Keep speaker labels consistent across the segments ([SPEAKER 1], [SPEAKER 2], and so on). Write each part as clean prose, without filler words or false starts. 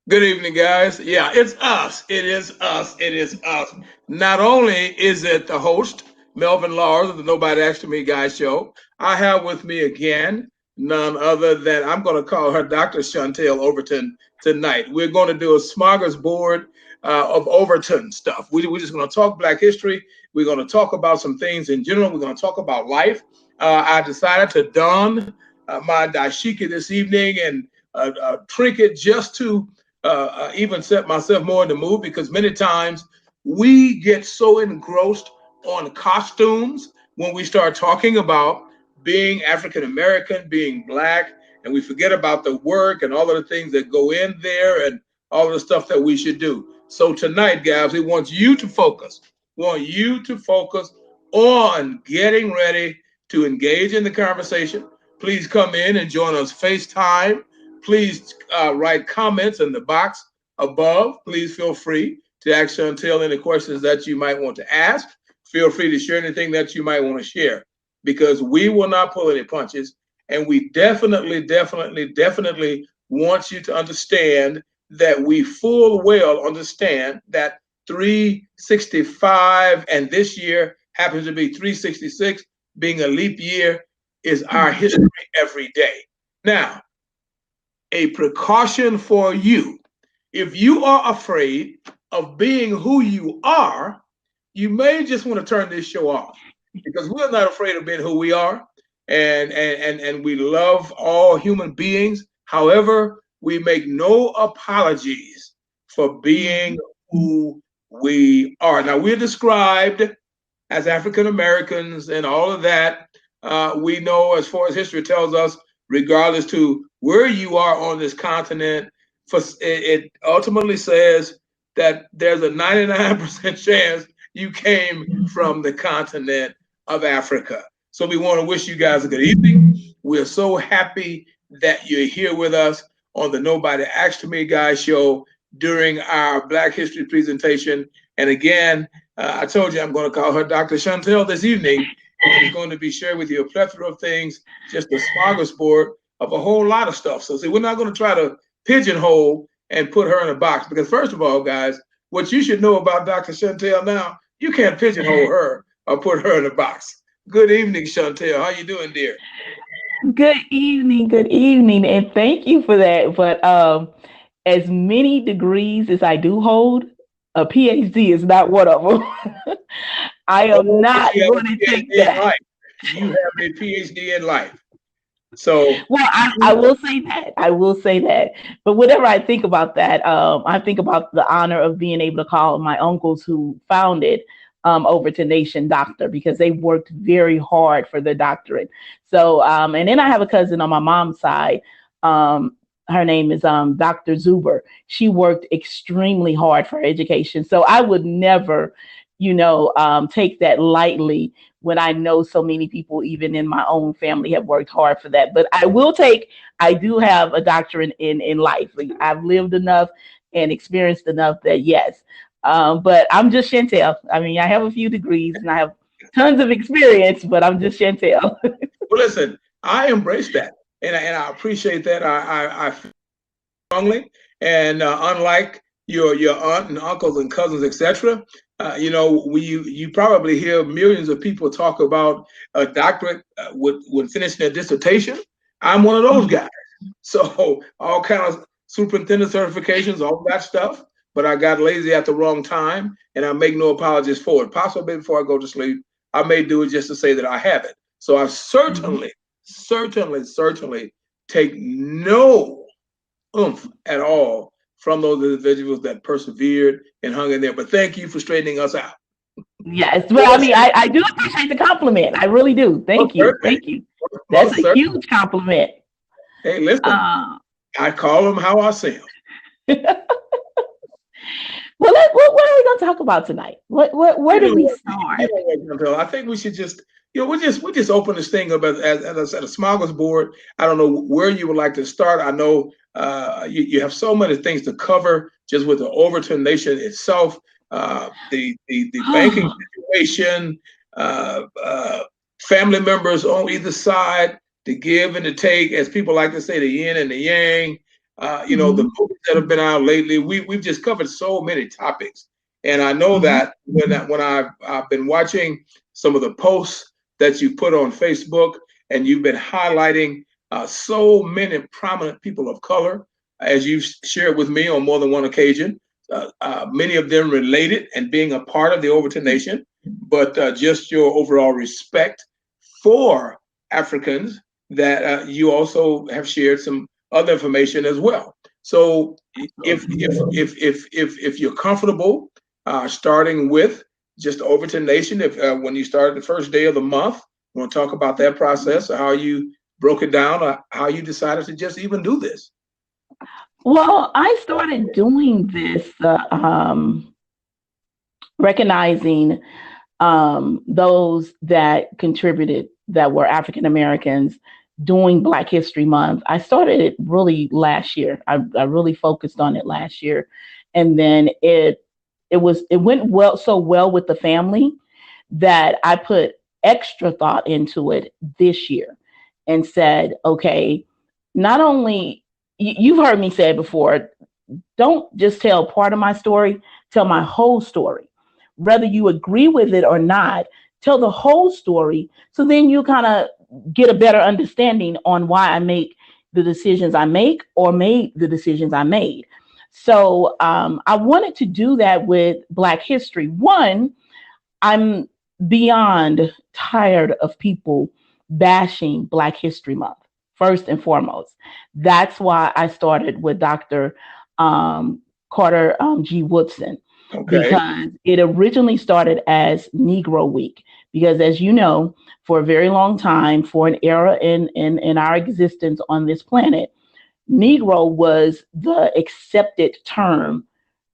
[SPEAKER 1] Good evening, guys. Yeah, it's us. It is us. It is us. Not only is it the host, Melvin Laws of the Nobody Asked Me Guys show, I have with me again none other than I'm going to call her Dr. Chantel Overton tonight. We're going to do a smorgasbord of Overton stuff. We're just going to talk Black history. We're going to talk about some things in general. We're going to talk about life. I decided to don my dashiki this evening and a trinket just to even set myself more in the mood because many times we get so engrossed on costumes when we start talking about being African American, being Black, and we forget about the work and all of the things that go in there and all of the stuff that we should do. So tonight, guys, we want you to focus. We want you to focus on getting ready to engage in the conversation. Please come in and join us FaceTime. Please write comments in the box above. Please feel free to ask Chantel any questions that you might want to ask. Feel free to share anything that you might want to share because we will not pull any punches. And we definitely want you to understand that we full well understand that 365 and this year happens to be 366, being a leap year, is our history every day. Now, a precaution for you. If you are afraid of being who you are, you may just want to turn this show off because we're not afraid of being who we are. And we love all human beings. However, we make no apologies for being who we are. Now, we're described as African Americans and all of that. We know, as far as history tells us, regardless to where you are on this continent, it ultimately says that there's a 99% chance you came from the continent of Africa. So we want to wish you guys a good evening. We're so happy that you're here with us on the Nobody Asked Me Guys show during our Black History presentation. And again, I told you I'm going to call her Dr. Chantel this evening. She's going to be sharing with you a plethora of things, just a smorgasbord of a whole lot of stuff. So see, we're not going to try to pigeonhole and put her in a box because first of all, guys, what you should know about Dr. Chantel now, you can't pigeonhole her or put her in a box. Good evening, Chantel. How you doing, dear?
[SPEAKER 2] Good evening, and thank you for that. But as many degrees as I do hold, a PhD is not one of them. I am
[SPEAKER 1] Oh,
[SPEAKER 2] not
[SPEAKER 1] you have
[SPEAKER 2] going
[SPEAKER 1] a
[SPEAKER 2] to take
[SPEAKER 1] PhD in
[SPEAKER 2] that.
[SPEAKER 1] life. You have a PhD in life. So
[SPEAKER 2] Well, I will say that. I will say that. But whenever I think about that, I think about the honor of being able to call my uncles who founded OvertonNation doctor because they worked very hard for their doctorate. So, and then I have a cousin on my mom's side. Her name is Dr. Zuber. She worked extremely hard for her education. So I would never, take that lightly when I know so many people, even in my own family, have worked hard for that. But I do have a doctorate in life. Like, I've lived enough and experienced enough that yes. But I'm just Chantel. I mean, I have a few degrees and I have tons of experience, but I'm just Chantel.
[SPEAKER 1] well, listen, I embrace that, and I appreciate that. I feel strongly, and unlike your aunt and uncles and cousins, etc., you probably hear millions of people talk about a doctorate when finishing their dissertation. I'm one of those guys. So all kind of superintendent certifications, all that stuff. But I got lazy at the wrong time, and I make no apologies for it. Possibly before I go to sleep, I may do it just to say that I have it. So I
[SPEAKER 2] Mhm.
[SPEAKER 1] certainly take no oomph at all from those individuals that persevered and hung in there. But thank you for straightening us out.
[SPEAKER 2] Yes.
[SPEAKER 1] Well,
[SPEAKER 2] Well, I mean,
[SPEAKER 1] listen,
[SPEAKER 2] I do appreciate the compliment. I really do.
[SPEAKER 1] most
[SPEAKER 2] Thank you.
[SPEAKER 1] certainly,
[SPEAKER 2] Thank you. That's
[SPEAKER 1] most
[SPEAKER 2] a
[SPEAKER 1] certainly.
[SPEAKER 2] huge compliment.
[SPEAKER 1] Hey, listen,
[SPEAKER 2] Uh,
[SPEAKER 1] I call them how I see them.
[SPEAKER 2] what are we going to talk about tonight? Where do we start?
[SPEAKER 1] I think we should just, we just open this thing up as I said, a smorgasbord. I don't know where you would like to start. I know you have so many things to cover just with the Overton Nation itself, the banking situation, family members on either side, the give and the take, as people like to say, the yin and the yang. The movies that have been out lately. We've just covered so many topics, and I know that when I've been watching some of the posts that you put on Facebook, and you've been highlighting so many prominent people of color, as you've shared with me on more than one occasion. Many of them related and being a part of the Overton Nation, but just your overall respect for Africans that you also have shared some other information as well. So if you're comfortable starting with just Overton Nation, if when you started the first day of the month, you want to talk about that process, or how you broke it down, or how you decided to just even do this.
[SPEAKER 2] Well, I started doing this, recognizing those that contributed that were African Americans doing Black History Month. I started it really last year. I really focused on it last year, and then it went well with the family that I put extra thought into it this year and said, okay, not only you've heard me say it before, don't just tell part of my story, tell my whole story. Whether you agree with it or not, tell the whole story. So then you kind of get a better understanding on why I make the decisions I make or made the decisions I made. So I wanted to do that with Black history. One, I'm beyond tired of people bashing Black History Month, first and foremost. That's why I started with Dr. Carter G. Woodson, because it originally started as Negro Week. Because as you know, for a very long time, for an era in our existence on this planet, Negro was the accepted term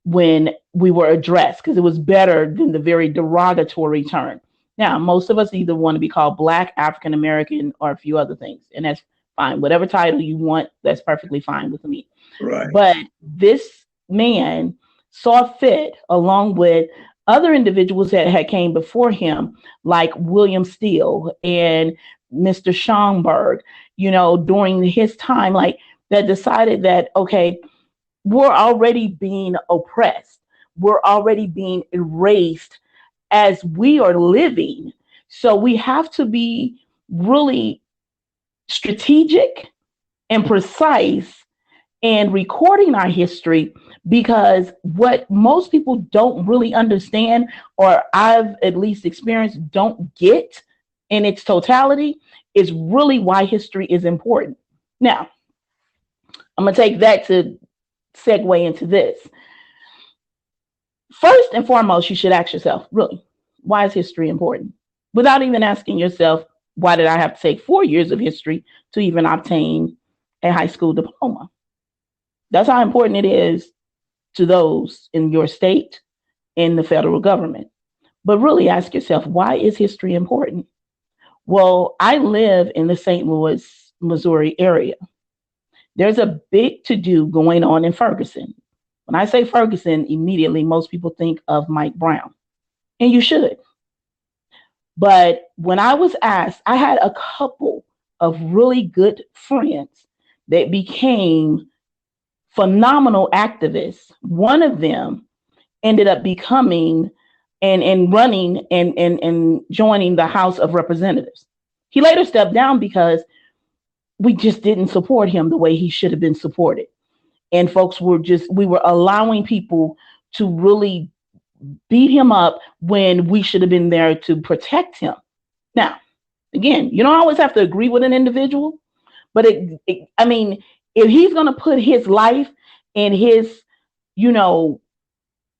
[SPEAKER 2] when we were addressed, because it was better than the very derogatory term. Now, most of us either want to be called Black, African American, or a few other things, and that's fine. Whatever title you want, that's perfectly fine with me.
[SPEAKER 1] Right.
[SPEAKER 2] But this man saw fit, along with other individuals that had came before him, like William Steele and Mr. Schomburg, during his time, like that decided that, okay, we're already being oppressed. We're already being erased as we are living. So we have to be really strategic and precise and recording our history, because what most people don't really understand, or I've at least experienced don't get in its totality, is really why history is important. Now, I'm going to take that to segue into this. First and foremost, you should ask yourself, really, why is history important? Without even asking yourself, why did I have to take 4 years of history to even obtain a high school diploma? That's how important it is to those in your state, in the federal government. But really ask yourself, why is history important? Well, I live in the St. Louis, Missouri area. There's a big to-do going on in Ferguson. When I say Ferguson, immediately most people think of Mike Brown, and you should. But when I was asked, I had a couple of really good friends that became phenomenal activists. One of them ended up becoming and running and joining the House of Representatives. He later stepped down because we just didn't support him the way he should have been supported. And folks we were allowing people to really beat him up when we should have been there to protect him. Now, again, you don't always have to agree with an individual, but I mean, if he's going to put his life and his,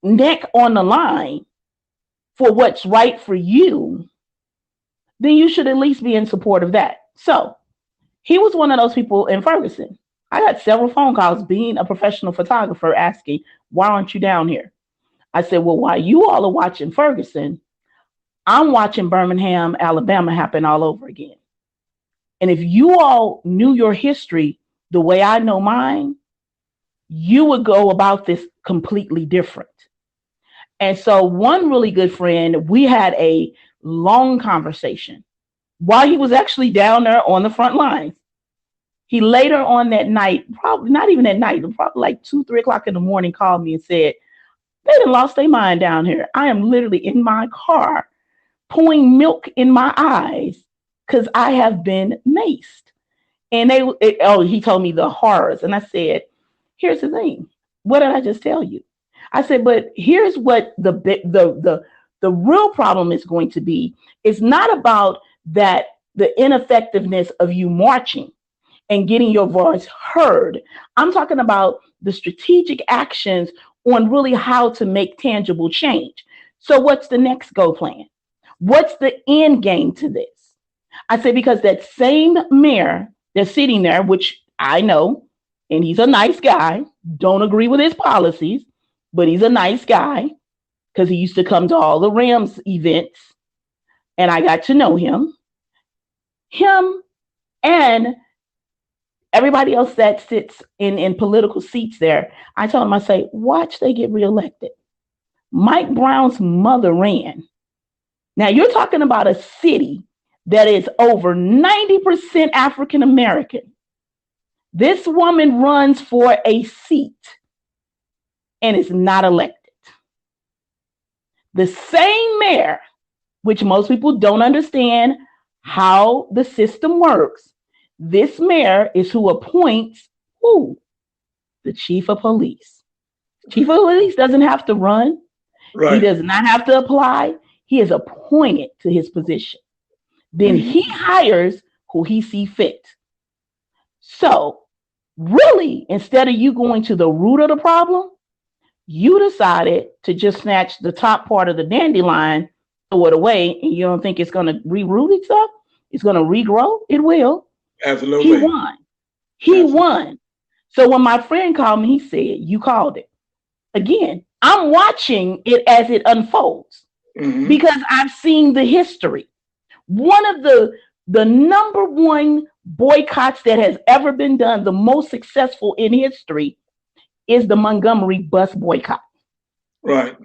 [SPEAKER 2] neck on the line for what's right for you, then you should at least be in support of that. So he was one of those people in Ferguson. I got several phone calls being a professional photographer asking, why aren't you down here? I said, well, while you all are watching Ferguson, I'm watching Birmingham, Alabama happen all over again. And if you all knew your history the way I know mine, you would go about this completely different. And so one really good friend, we had a long conversation while he was actually down there on the front lines. He later on that night, probably not even that night, probably like 2, 3 o'clock in the morning, called me and said, they done lost their mind down here. I am literally in my car pouring milk in my eyes because I have been maced. And he told me the horrors. And I said, here's the thing. What did I just tell you? I said, but here's what the real problem is going to be. It's not about that the ineffectiveness of you marching and getting your voice heard. I'm talking about the strategic actions on really how to make tangible change. So what's the next go plan? What's the end game to this? I say, because that same mayor that's sitting there, which I know, and he's a nice guy, don't agree with his policies, but he's a nice guy because he used to come to all the Rams events and I got to know him. Him and everybody else that sits in political seats there, I told him, I say, watch they get reelected. Mike Brown's mother ran. Now you're talking about a city that is over 90% African American. This woman runs for a seat and is not elected. The same mayor, which most people don't understand how the system works, this mayor is who appoints who? The chief of police. Chief of police doesn't have to run. Right. He does not have to apply. He is appointed to his position. Then he hires who he sees fit. So really, instead of you going to the root of the problem, you decided to just snatch the top part of the dandelion, throw it away, and you don't think it's going to reroot itself? It's going to regrow? It will.
[SPEAKER 1] Absolutely.
[SPEAKER 2] He won. He won. So when my friend called me, he said, you called it. Again, I'm watching it as it unfolds because I've seen the history. One of the number one boycotts that has ever been done, the most successful in history, is the Montgomery bus boycott.
[SPEAKER 1] Right.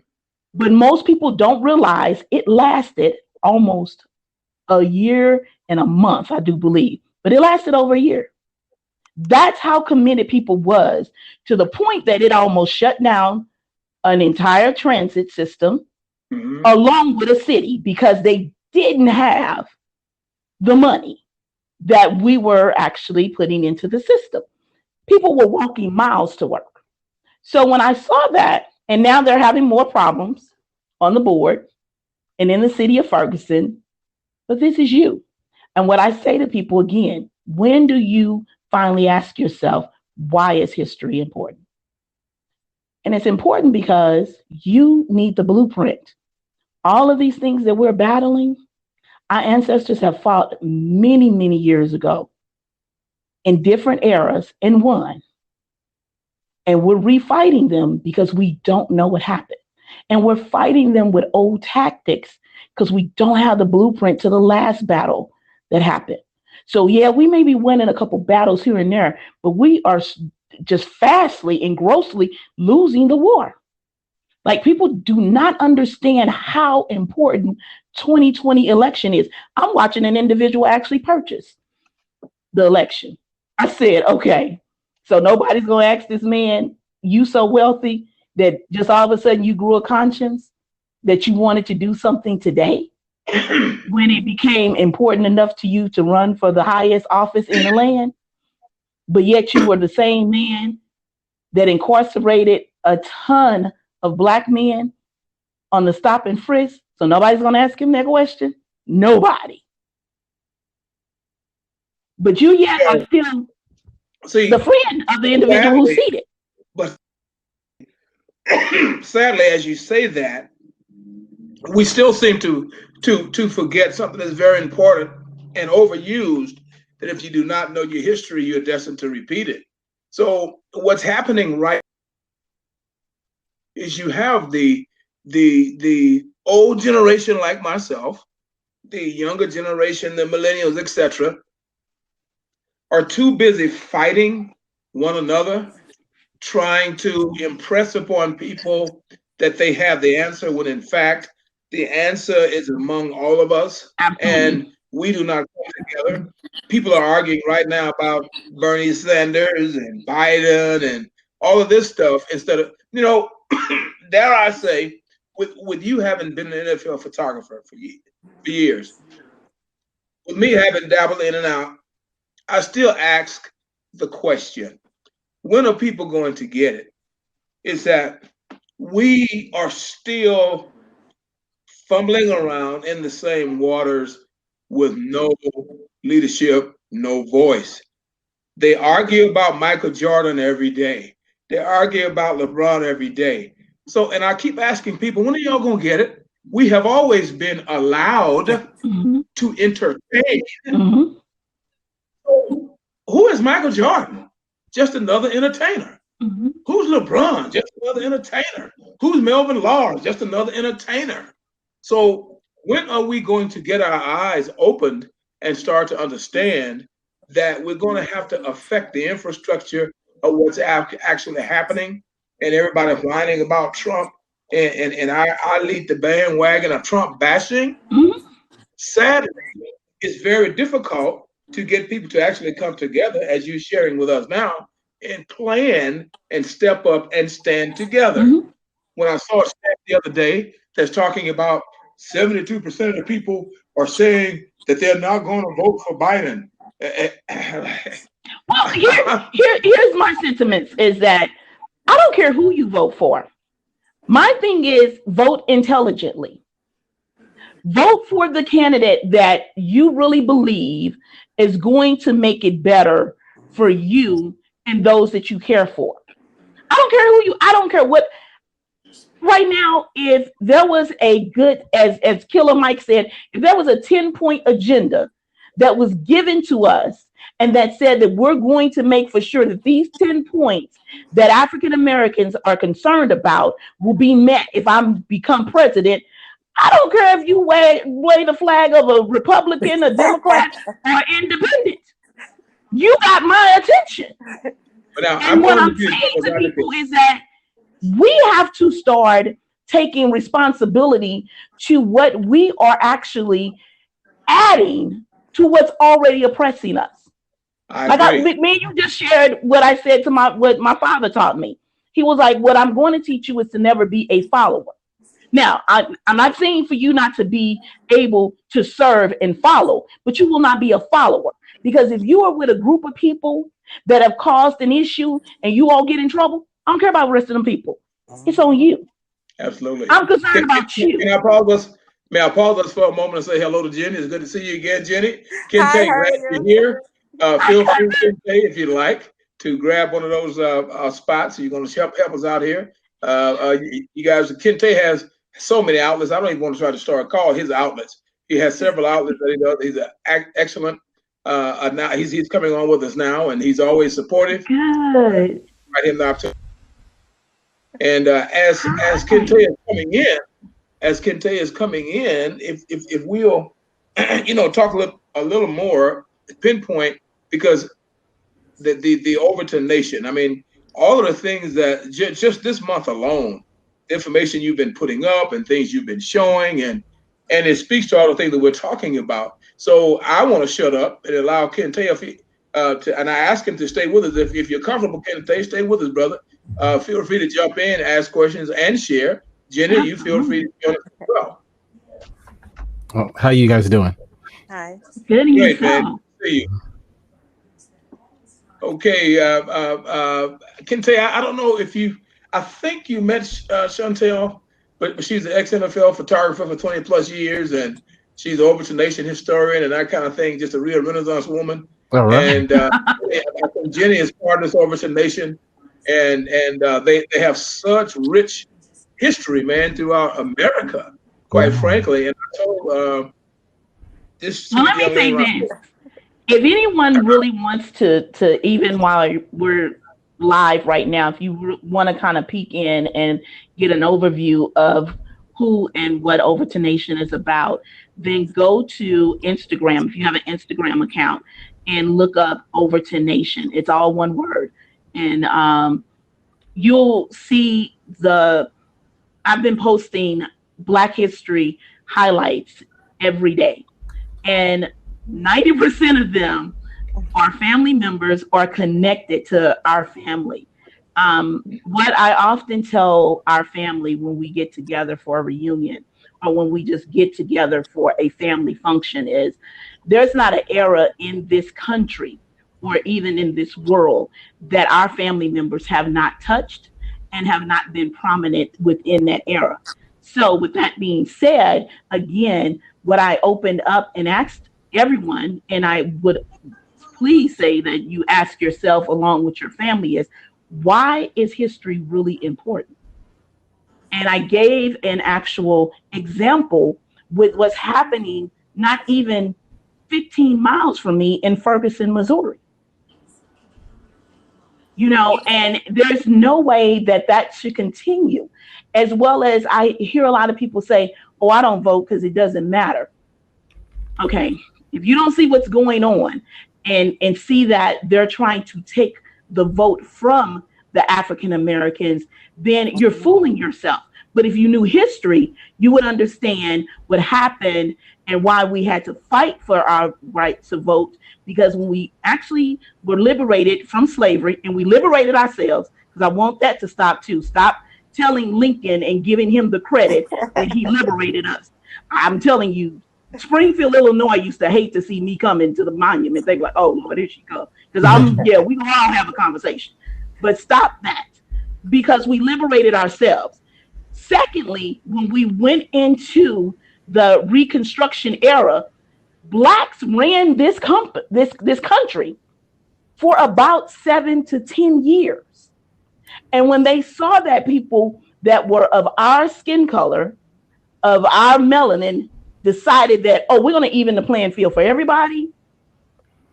[SPEAKER 2] But most people don't realize it lasted almost a year and a month, I do believe. But it lasted over a year. That's how committed people was, to the point that it almost shut down an entire transit system along with a city because they didn't have the money that we were actually putting into the system. People were walking miles to work. So when I saw that, and now they're having more problems on the board and in the city of Ferguson, but this is you. And what I say to people again, when do you finally ask yourself, why is history important? And it's important because you need the blueprint. All of these things that we're battling, our ancestors have fought many, many years ago in different eras and won. And we're refighting them because we don't know what happened. And we're fighting them with old tactics because we don't have the blueprint to the last battle that happened. So yeah, we may be winning a couple battles here and there, but we are just fastly and grossly losing the war. Like, people do not understand how important 2020 election is. I'm watching an individual actually purchase the election. I said, okay, so nobody's going to ask this man, you so wealthy that just all of a sudden you grew a conscience that you wanted to do something today when it became important enough to you to run for the highest office in the land, but yet you were the same man that incarcerated a ton of Black men on the stop and frisk. So nobody's going to ask him that question. Nobody. But you yet are still the friend of the individual who seated.
[SPEAKER 1] But sadly, as you say that, we still seem to forget something that's very important and overused, that if you do not know your history, you're destined to repeat it. So what's happening right is you have the old generation like myself, the younger generation, the millennials, etc., are too busy fighting one another, trying to impress upon people that they have the answer, when in fact the answer is among all of us.
[SPEAKER 2] Absolutely.
[SPEAKER 1] And we do not come together. People are arguing right now about Bernie Sanders and Biden and all of this stuff instead of, dare I say, with you having been an NFL photographer for years, with me having dabbled in and out, I still ask the question, when are people going to get it? Is that we are still fumbling around in the same waters with no leadership, no voice. They argue about Michael Jordan every day. They argue about LeBron every day. So, and I keep asking people, when are y'all going to get it? We have always been allowed to entertain. Who is Michael Jordan? Just another entertainer. Who's LeBron? Just another entertainer. Who's Melvin Lawrence? Just another entertainer. So when are we going to get our eyes opened and start to understand that we're going to have to affect the infrastructure of what's actually happening? And everybody whining about Trump, and I lead the bandwagon of Trump bashing. Sadly, it's very difficult to get people to actually come together, as you're sharing with us now, and plan and step up and stand together. When I saw a stat the other day that's talking about 72% of the people are saying that they're not going to vote for Biden.
[SPEAKER 2] Well, here's my sentiments is that I don't care who you vote for. My thing is vote intelligently. Vote for the candidate that you really believe is going to make it better for you and those that you care for. I don't care what. Right now, if there was a good, as Killer Mike said, if there was a 10-point agenda that was given to us and that said that we're going to make for sure that these 10 points that African Americans are concerned about will be met if I become president, I don't care if you wave the flag of a Republican, a Democrat, or independent. You got my attention.
[SPEAKER 1] Now,
[SPEAKER 2] and what I'm saying to people is that we have to start taking responsibility to what we are actually adding to what's already oppressing us. Me and you just shared what I said to what my father taught me. He was like, what I'm going to teach you is to never be a follower. Now, I'm not saying for you not to be able to serve and follow, but you will not be a follower. Because if you are with a group of people that have caused an issue and you all get in trouble, I don't care about the rest of them people. It's on you.
[SPEAKER 1] Absolutely.
[SPEAKER 2] I'm concerned about you.
[SPEAKER 1] May I pause us for a moment and say hello to Jenny? It's good to see you again, Jenny. Kente, glad you're here. Feel free, Kente, if you'd like, to grab one of those spots. You're going to help us out here. You guys, Kente has so many outlets. I don't even want to try to start a call his outlets. He has several outlets that he does. He's an excellent. Now he's coming on with us now, and he's always supportive.
[SPEAKER 2] Good.
[SPEAKER 1] Right him the opportunity. And as Kente is coming in, if we'll talk a little more, pinpoint, because the Overton Nation. I mean, all of the things that just this month alone, the information you've been putting up and things you've been showing, and it speaks to all the things that we're talking about. So I want to shut up and allow Kente and I ask him to stay with us. If you're comfortable, Kente, stay with us, brother. Feel free to jump in, ask questions, and share. Jenny, you feel free to join us as well.
[SPEAKER 3] Oh, how you guys doing?
[SPEAKER 4] Hi.
[SPEAKER 2] Good.
[SPEAKER 1] Great, man. See you. Okay, Kente, I don't know if I think you met Chantel, but she's an ex-NFL photographer for 20 plus years, and she's an OvertonNation historian and that kind of thing, just a real Renaissance woman. All right. And I think Jenny is part of this OvertonNation, and they have such rich history, man, throughout America, quite frankly. And I told this.
[SPEAKER 2] Well, let me say this. If anyone really wants to even while we're live right now, if you want to kind of peek in and get an overview of who and what OvertonNation is about, then go to Instagram, if you have an Instagram account, and look up OvertonNation. It's all one word. And you'll see I've been posting Black History highlights every day. And 90% of them are family members or connected to our family. What I often tell our family when we get together for a reunion or when we just get together for a family function is there's not an era in this country or even in this world that our family members have not touched and have not been prominent within that era. So, with that being said, again, what I opened up and asked everyone, and I would please say that you ask yourself along with your family is why is history really important? And I gave an actual example with what's happening not even 15 miles from me in Ferguson, Missouri. And there's no way that that should continue. As well as I hear a lot of people say, oh, I don't vote because it doesn't matter. Okay, if you don't see what's going on and see that they're trying to take the vote from the African Americans, then you're fooling yourself. But if you knew history, you would understand what happened and why we had to fight for our right to vote. Because when we actually were liberated from slavery and we liberated ourselves, because I want that to stop too. Stop telling Lincoln and giving him the credit that he liberated us. I'm telling you, Springfield, Illinois used to hate to see me come into the monument. They were like, oh, Lord, here she comes. Because we can all have a conversation. But stop that because we liberated ourselves. Secondly, when we went into the Reconstruction era, Blacks ran this country for about 7 to 10 years. And when they saw that people that were of our skin color, of our melanin, decided that, oh, we're going to even the playing field for everybody.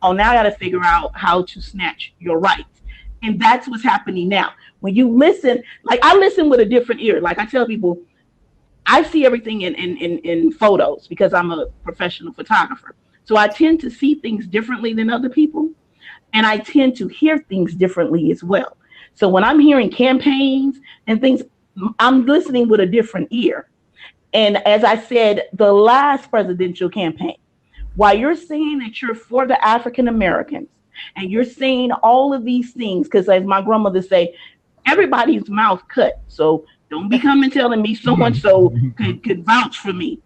[SPEAKER 2] Oh, now I got to figure out how to snatch your rights. And that's what's happening now. When you listen, like I listen with a different ear. Like I tell people, I see everything in photos because I'm a professional photographer. So I tend to see things differently than other people. And I tend to hear things differently as well. So when I'm hearing campaigns and things, I'm listening with a different ear. And as I said, the last presidential campaign, while you're saying that you're for the African Americans and you're saying all of these things, because as my grandmother say, everybody's mouth cut. So don't be coming telling me so-and-so could vouch for me.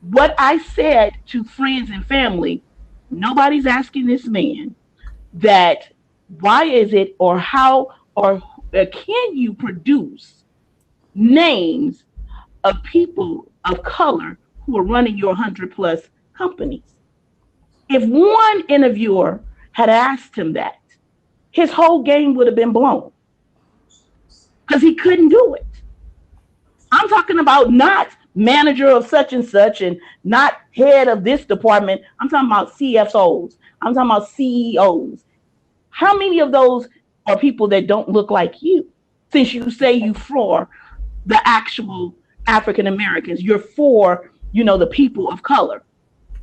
[SPEAKER 2] What I said to friends and family, nobody's asking this man that why is it or how or can you produce names of people of color who are running your 100+ companies? If one interviewer had asked him that, his whole game would have been blown because he couldn't do it. I'm talking about not manager of such and such and not head of this department. I'm talking about CFOs. I'm talking about CEOs. How many of those are people that don't look like you? Since you say you for the actual African Americans, you're for, the people of color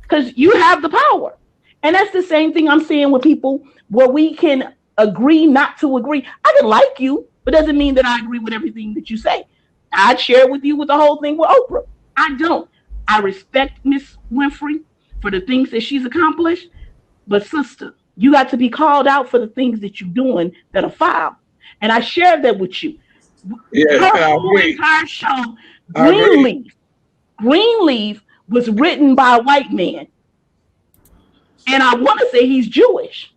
[SPEAKER 2] because you have the power. And that's the same thing I'm saying with people where we can agree not to agree. I can like you, but doesn't mean that I agree with everything that you say. I'd share with you with the whole thing with Oprah. I don't. I respect Miss Winfrey for the things that she's accomplished. But sister, you got to be called out for the things that you're doing that are foul. And I shared that with you.
[SPEAKER 1] Yes,
[SPEAKER 2] her whole entire show, Greenleaf was written by a white man. And I want to say he's Jewish.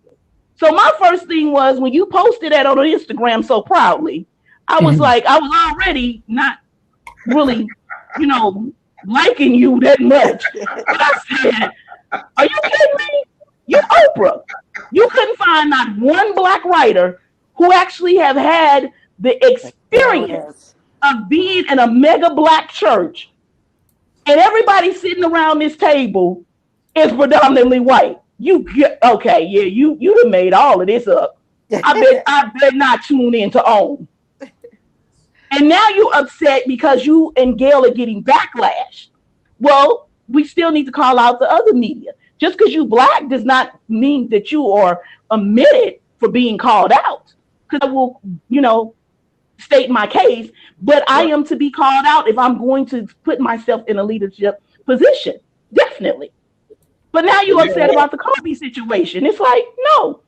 [SPEAKER 2] So my first thing was when you posted that on Instagram so proudly, I was like, I was already not really, liking you that much. But I said, are you kidding me? You're Oprah. You couldn't find not one Black writer who actually have had the experience of being in a mega Black church. And everybody sitting around this table is predominantly white. You done made all of this up. I bet not tune in to OWN. And now you're upset because you and Gail are getting backlash. Well, we still need to call out the other media. Just because you Black does not mean that you are omitted for being called out. Because I will, state my case, but I am to be called out if I'm going to put myself in a leadership position. Definitely. But now you upset about the Cosby situation. It's like, no,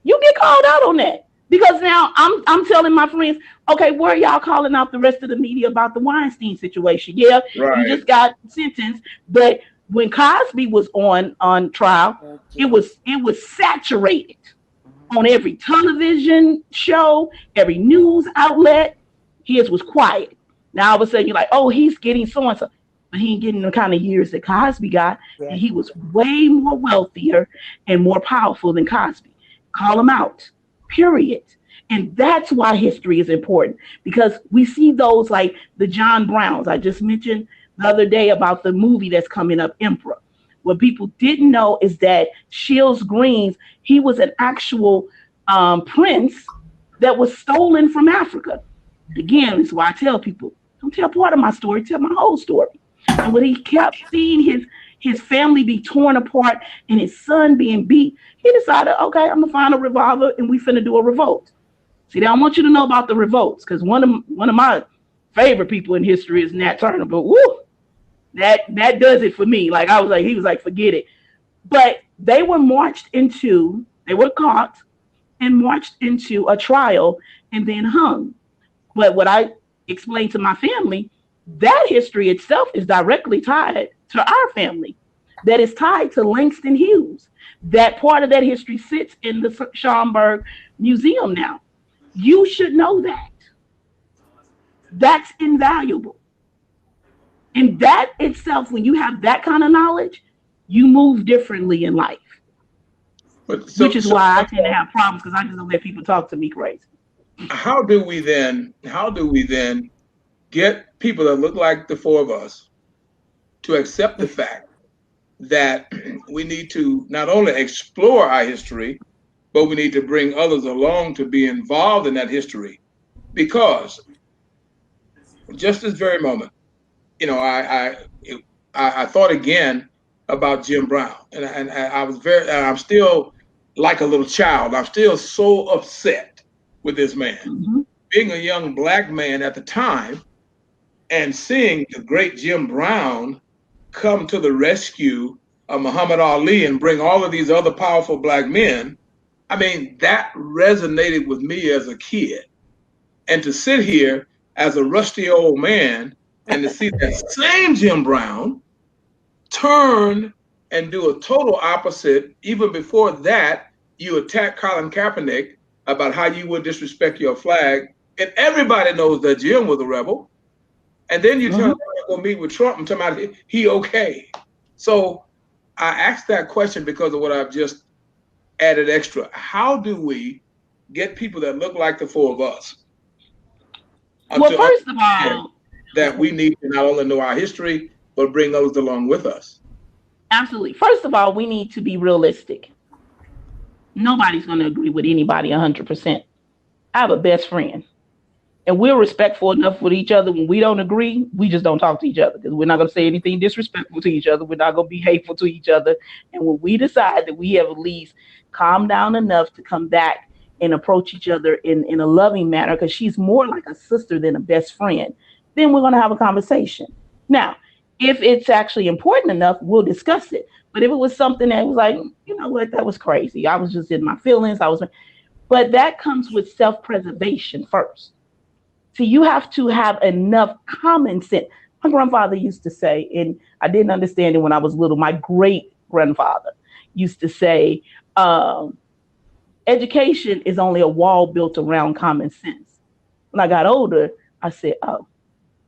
[SPEAKER 2] you get called out on that. Because now I'm telling my friends, okay, where are y'all calling out the rest of the media about the Weinstein situation? Yeah, he
[SPEAKER 1] Right.
[SPEAKER 2] just got sentenced, but when Cosby was on trial, it was saturated on every television show, every news outlet. His was quiet. Now all of a sudden you're like, oh, he's getting so and so, but he ain't getting the kind of years that Cosby got, and he was way more wealthier and more powerful than Cosby. Call him out. Period. And that's why history is important, because we see those like the John Browns I just mentioned the other day about the movie that's coming up, Emperor. What people didn't know is that Shields Greens, he was an actual prince that was stolen from Africa. Again, this is why I tell people, don't tell part of my story, tell my whole story. And when he kept seeing his family be torn apart and his son being beat, he decided, okay, I'm gonna find a revolver and we finna do a revolt. See, now I want you to know about the revolts, because one of my favorite people in history is Nat Turner. But woo, that does it for me. Like he was like, forget it. But they were caught and marched into a trial and then hung. But what I explained to my family, that history itself is directly tied to our family. That is tied to Langston Hughes. That part of that history sits in the Schomburg Museum now. You should know that. That's invaluable. And that itself, when you have that kind of knowledge, you move differently in life. Which is why I tend to have problems, because I just don't let people talk to me crazy.
[SPEAKER 1] How do we then get people that look like the four of us to accept the fact that we need to not only explore our history, but we need to bring others along to be involved in that history? Because just this very moment, I thought again about Jim Brown, and I'm still like a little child. I'm still so upset with this man.
[SPEAKER 2] Mm-hmm.
[SPEAKER 1] Being a young black man at the time and seeing the great Jim Brown come to the rescue of Muhammad Ali and bring all of these other powerful black men, I mean, that resonated with me as a kid. And to sit here as a rusty old man and to see that same Jim Brown turn and do a total opposite. Even before that, you attack Colin Kaepernick about how you would disrespect your flag. And everybody knows that Jim was a rebel. And then you turn around and go meet with Trump and talk about he okay. So I asked that question because of what I've just added extra. How do we get people that look like the four of us?
[SPEAKER 2] Well, first of all,
[SPEAKER 1] that we need to not only know our history, but bring those along with us.
[SPEAKER 2] Absolutely. First of all, we need to be realistic. Nobody's going to agree with anybody 100%. I have a best friend, and we're respectful enough with each other. When we don't agree, we just don't talk to each other, because we're not going to say anything disrespectful to each other. We're not going to be hateful to each other. And when we decide that we have at least calmed down enough to come back and approach each other in a loving manner, because she's more like a sister than a best friend, then we're going to have a conversation. Now, if it's actually important enough, we'll discuss it. But if it was something that was like, you know what, that was crazy, I was just in my feelings, but that comes with self-preservation first. So you have to have enough common sense. My grandfather used to say, and I didn't understand it when I was little, my great grandfather used to say, education is only a wall built around common sense. When I got older, I said, oh,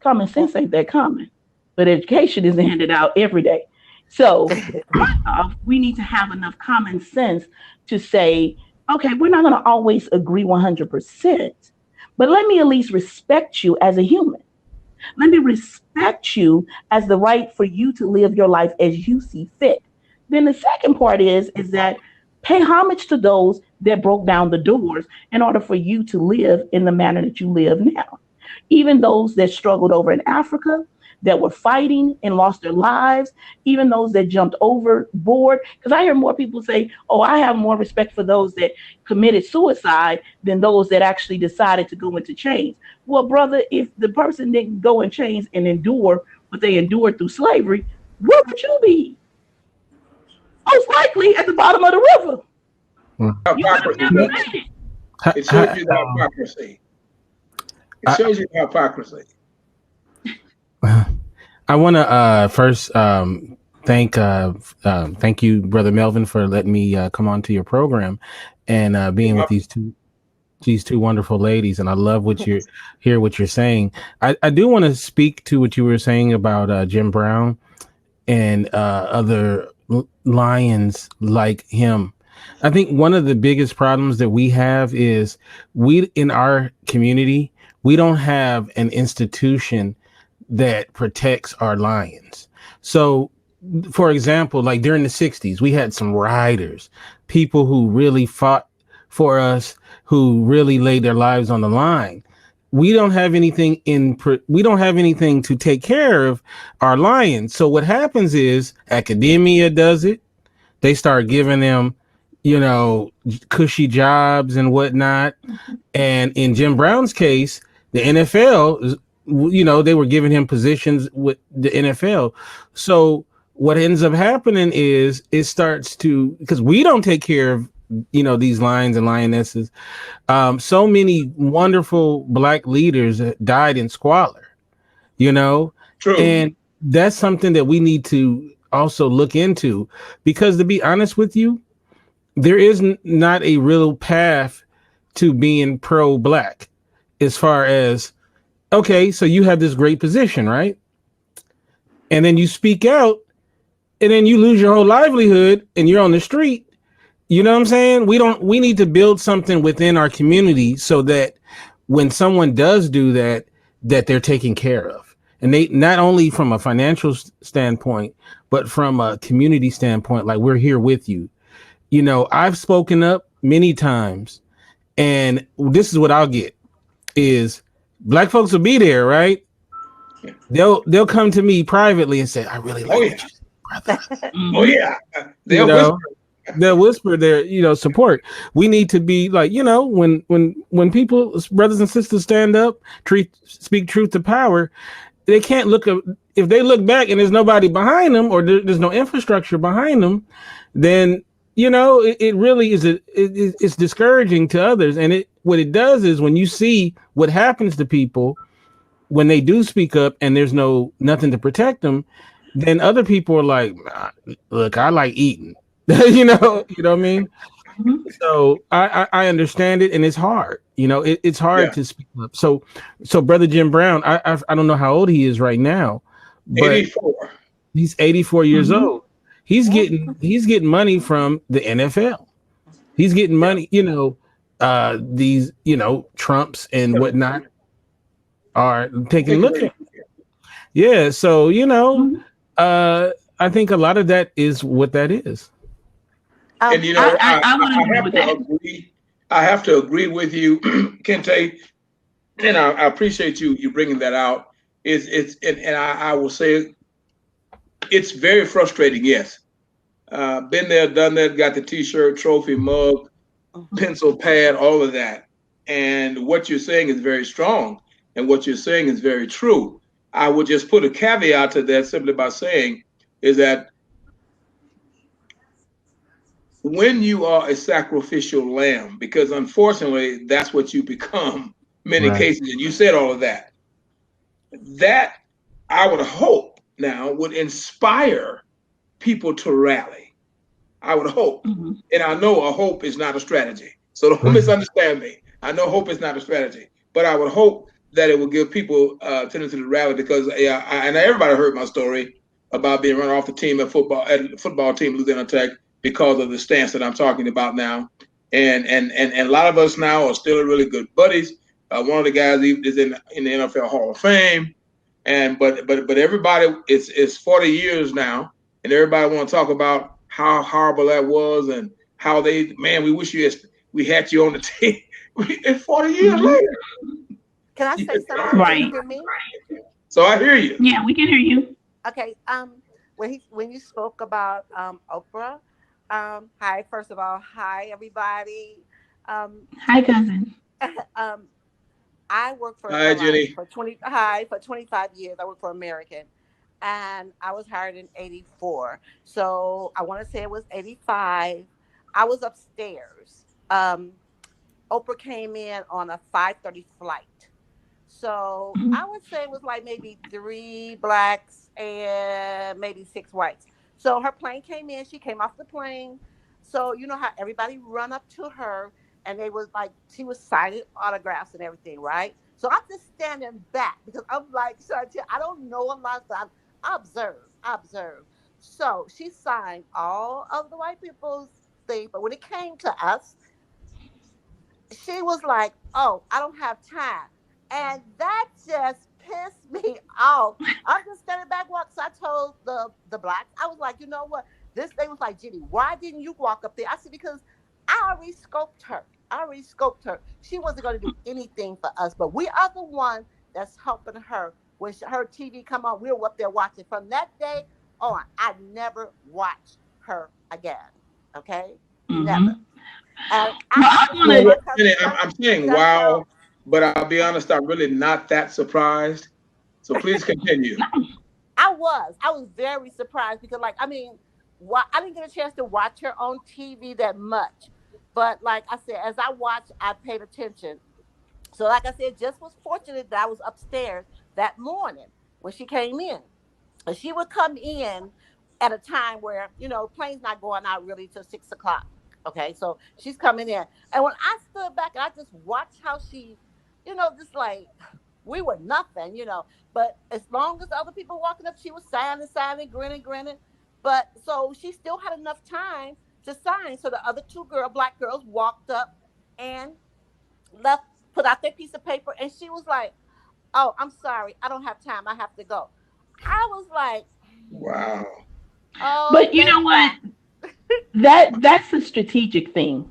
[SPEAKER 2] common sense ain't that common, but education is handed out every day. So first off, we need to have enough common sense to say, okay, we're not going to always agree 100%, but let me at least respect you as a human. Let me respect you as the right for you to live your life as you see fit. Then the second part is that pay homage to those that broke down the doors in order for you to live in the manner that you live now. Even those that struggled over in Africa, that were fighting and lost their lives, even those that jumped overboard. Because I hear more people say, oh, I have more respect for those that committed suicide than those that actually decided to go into chains. Well, brother, if the person didn't go in chains and endure what they endured through slavery, where would you be? Most likely at the bottom of the river. You would have
[SPEAKER 1] Hypocrisy,
[SPEAKER 2] never
[SPEAKER 1] doesn't it?
[SPEAKER 2] made it.
[SPEAKER 1] It shows you the hypocrisy. It
[SPEAKER 3] I,
[SPEAKER 1] shows you the hypocrisy.
[SPEAKER 3] I want to first thank you, Brother Melvin, for letting me come on to your program and being with these two wonderful ladies. And I love what you're saying. I do want to speak to what you were saying about Jim Brown and other lions like him. I think one of the biggest problems that we have is we in our community, we don't have an institution that protects our lions. So, for example, like during the 60s, we had some riders, people who really fought for us, who really laid their lives on the line. We don't have anything we don't have anything to take care of our lions. So what happens is academia does it. They start giving them, cushy jobs and whatnot. And in Jim Brown's case, the NFL, they were giving him positions with the NFL. So what ends up happening is it starts to, because we don't take care of, these lions and lionesses. So many wonderful Black leaders died in squalor,
[SPEAKER 1] True.
[SPEAKER 3] and that's something that we need to also look into, because to be honest with you, there is not a real path to being pro-Black as far as, okay, so you have this great position, right? And then you speak out and then you lose your whole livelihood and you're on the street. You know what I'm saying? We need to build something within our community so that when someone does do that, that they're taken care of. And they, not only from a financial standpoint, but from a community standpoint, like we're here with you. I've spoken up many times, and this is what I'll get is Black folks will be there, right? They'll come to me privately and say, I really like what you said, brother.
[SPEAKER 1] Oh yeah.
[SPEAKER 3] They'll whisper their, support. We need to be like, when people, brothers and sisters stand up, speak truth to power, they can't if they look back and there's nobody behind them, or there's no infrastructure behind them, then, it really is, it's discouraging to others. And what it does is when you see what happens to people when they do speak up and there's nothing to protect them, then other people are like, look, I like eating. you know what I mean?
[SPEAKER 2] Mhm.
[SPEAKER 3] So I understand it, and it's hard. It's hard to speak up. So Brother Jim Brown, I don't know how old he is right now, but
[SPEAKER 1] 84.
[SPEAKER 3] he's 84 years
[SPEAKER 2] Mhm.
[SPEAKER 3] old. He's getting money from the NFL. He's getting money. These Trumps and whatnot are taking a look at. Yeah, so
[SPEAKER 2] Mhm.
[SPEAKER 3] I think a lot of that is what that is.
[SPEAKER 1] And
[SPEAKER 2] I would
[SPEAKER 1] I
[SPEAKER 2] agree
[SPEAKER 1] have
[SPEAKER 2] with
[SPEAKER 1] to
[SPEAKER 2] that.
[SPEAKER 1] agree. I have to agree with you, Kente, and I appreciate you bringing that out. And I will say it's very frustrating. Yes, been there, done that. Got the T-shirt, trophy, mug, pencil, pad, all of that. And what you're saying is very strong, and what you're saying is very true. I would just put a caveat to that simply by saying is that when you are a sacrificial lamb, because unfortunately that's what you become many
[SPEAKER 3] Right.
[SPEAKER 1] cases, and you said all of that, that I would hope now would inspire people to rally. I would hope.
[SPEAKER 2] Mhm.
[SPEAKER 1] And I know a hope is not a strategy. So don't misunderstand me. I know hope is not a strategy, but I would hope that it would give people a tendency to rally, because and everybody heard my story about being run off the team at the football team, Louisiana Tech, because of the stance that I'm talking about now. And a lot of us now are still really good buddies. One of the guys is in the NFL Hall of Fame. And but everybody, it's 40 years now, and everybody want to talk about how horrible that was, and how we wish we had you on the team. It's 40 years
[SPEAKER 2] Mhm.
[SPEAKER 1] later.
[SPEAKER 4] Can I say something? Can you
[SPEAKER 2] Right.
[SPEAKER 4] hear me?
[SPEAKER 1] So I hear you.
[SPEAKER 2] Yeah, we can hear you.
[SPEAKER 4] Okay. When you spoke about Oprah, hi. First of all, hi everybody. Um,
[SPEAKER 2] Hi, cousin.
[SPEAKER 4] I worked for an
[SPEAKER 1] Hi,
[SPEAKER 4] airline
[SPEAKER 1] Jenny.
[SPEAKER 4] for 25 years. I worked for American. and I was hired in 84. So I want to say it was 85. I was upstairs. Oprah came in on a 5:30 flight. So I would say it was like maybe three blacks and maybe six whites. So her plane came in. She came off the plane. So you know how everybody run up to her and they was like, she was signing autographs and everything, right? So I'm just standing back because I'm like, Shantia, I don't know a lot, so I observe, I observe. So she signed all of the white people's thing, but when it came to us, she was like, "Oh, I don't have time," and that just pissed me off. I'm just standing back walking. So I told the blacks, I was like, "You know what? This." They was like, "Jenny, why didn't you walk up there?" I said, "Because I already scoped her. I already scoped her. She wasn't going to do anything for us, but we are the one that's helping her. When her TV come on, we were up there watching. From that day on, I never watched her again. Okay, never."
[SPEAKER 2] Mm-hmm.
[SPEAKER 4] And I
[SPEAKER 2] Well, I
[SPEAKER 4] understand
[SPEAKER 2] want
[SPEAKER 1] Well,
[SPEAKER 4] my
[SPEAKER 2] to.
[SPEAKER 4] cousin
[SPEAKER 1] I'm saying
[SPEAKER 4] Chantel.
[SPEAKER 1] wow, but I'll be honest, I'm really not that surprised. So please continue.
[SPEAKER 4] I was very surprised because, like, I mean, I didn't get a chance to watch her on TV that much, but like I said, as I watched, I paid attention. So, like I said, just was fortunate that I was upstairs that morning when she came in. And she would come in at a time where planes not going out really till 6 o'clock. Okay, so she's coming in, and when I stood back and I just watched how she, just like we were nothing. But as long as other people walking up, she was signing, signing, grinning, grinning. But so she still had enough time to sign. So the other two black girls, walked up and left, put out their piece of paper, and she was like, "Oh, I'm sorry, I don't have time. I have to go." I was like,
[SPEAKER 1] Wow.
[SPEAKER 4] "Oh,
[SPEAKER 2] But you know what?
[SPEAKER 4] baby."
[SPEAKER 2] That's a strategic thing.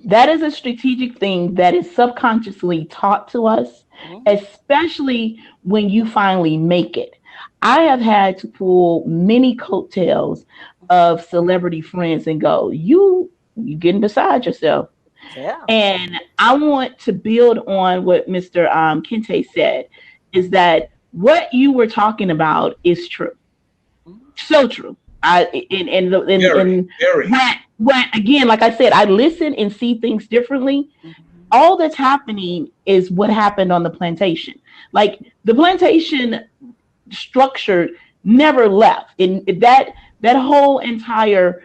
[SPEAKER 2] That is a strategic thing that is subconsciously taught to us,
[SPEAKER 4] Mhm.
[SPEAKER 2] especially when you finally make it. I have had to pull many coattails of celebrity friends and go, you getting beside yourself.
[SPEAKER 4] Yeah.
[SPEAKER 2] And I want to build on what Mr. Kente said, is that what you were talking about is true,
[SPEAKER 4] Mhm.
[SPEAKER 2] so true. I
[SPEAKER 1] Very,
[SPEAKER 2] in
[SPEAKER 1] very.
[SPEAKER 2] when again, like I said, I listen and see things differently.
[SPEAKER 4] Mhm.
[SPEAKER 2] All that's happening is what happened on the plantation. Like the plantation structure never left. In that whole entire,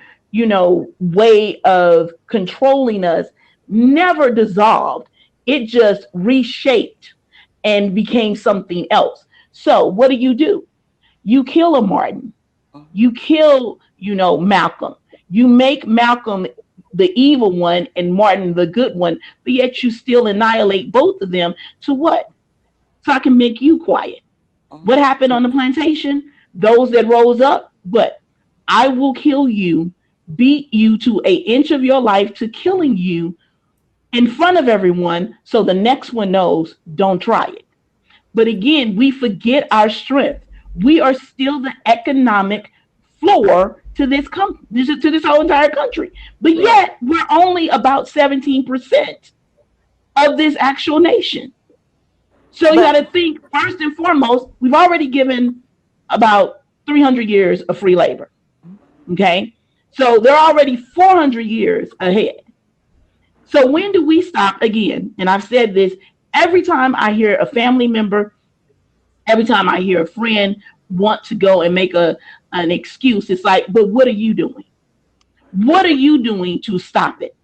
[SPEAKER 2] way of controlling us never dissolved. It just reshaped and became something else. So what do? You kill a Martin,
[SPEAKER 4] Mhm.
[SPEAKER 2] you kill, Malcolm. You make Malcolm the evil one and Martin the good one, but yet you still annihilate both of them to what? So I can make you quiet. What
[SPEAKER 4] Mhm.
[SPEAKER 2] happened on the plantation? Those that rose up, but I will kill you, beat you to an inch of your life to killing you in front of everyone so the next one knows, don't try it. But again, we forget our strength. We are still the economic floor to to this whole entire country. But
[SPEAKER 1] Right.
[SPEAKER 2] yet we're only about 17% of this actual nation. So you got
[SPEAKER 4] But
[SPEAKER 2] to think first and foremost, we've already given about 300 years of free labor. Okay. So they're already 400 years ahead. So when do we stop again? And I've said this every time I hear a family member, every time I hear a friend want to go and make an excuse, it's like, but what are you doing? What are you doing to stop it?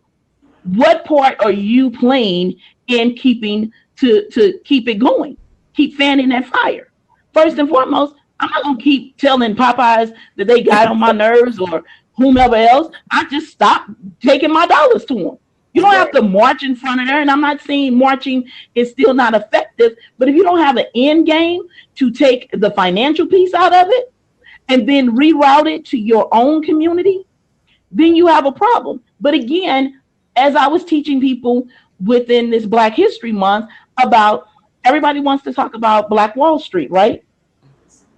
[SPEAKER 2] What part are you playing in keeping to keep it going? Keep fanning that fire. First and foremost, I'm not gonna keep telling Popeyes that they got on my nerves or whomever else. I just stop taking my dollars to them. You don't have
[SPEAKER 1] Right.
[SPEAKER 2] to march in front of there, and I'm not saying marching is still not effective, but if you don't have an end game to take the financial piece out of it and then reroute it to your own community, then you have a problem. But again, as I was teaching people within this Black History Month about, everybody wants to talk about Black Wall Street, right?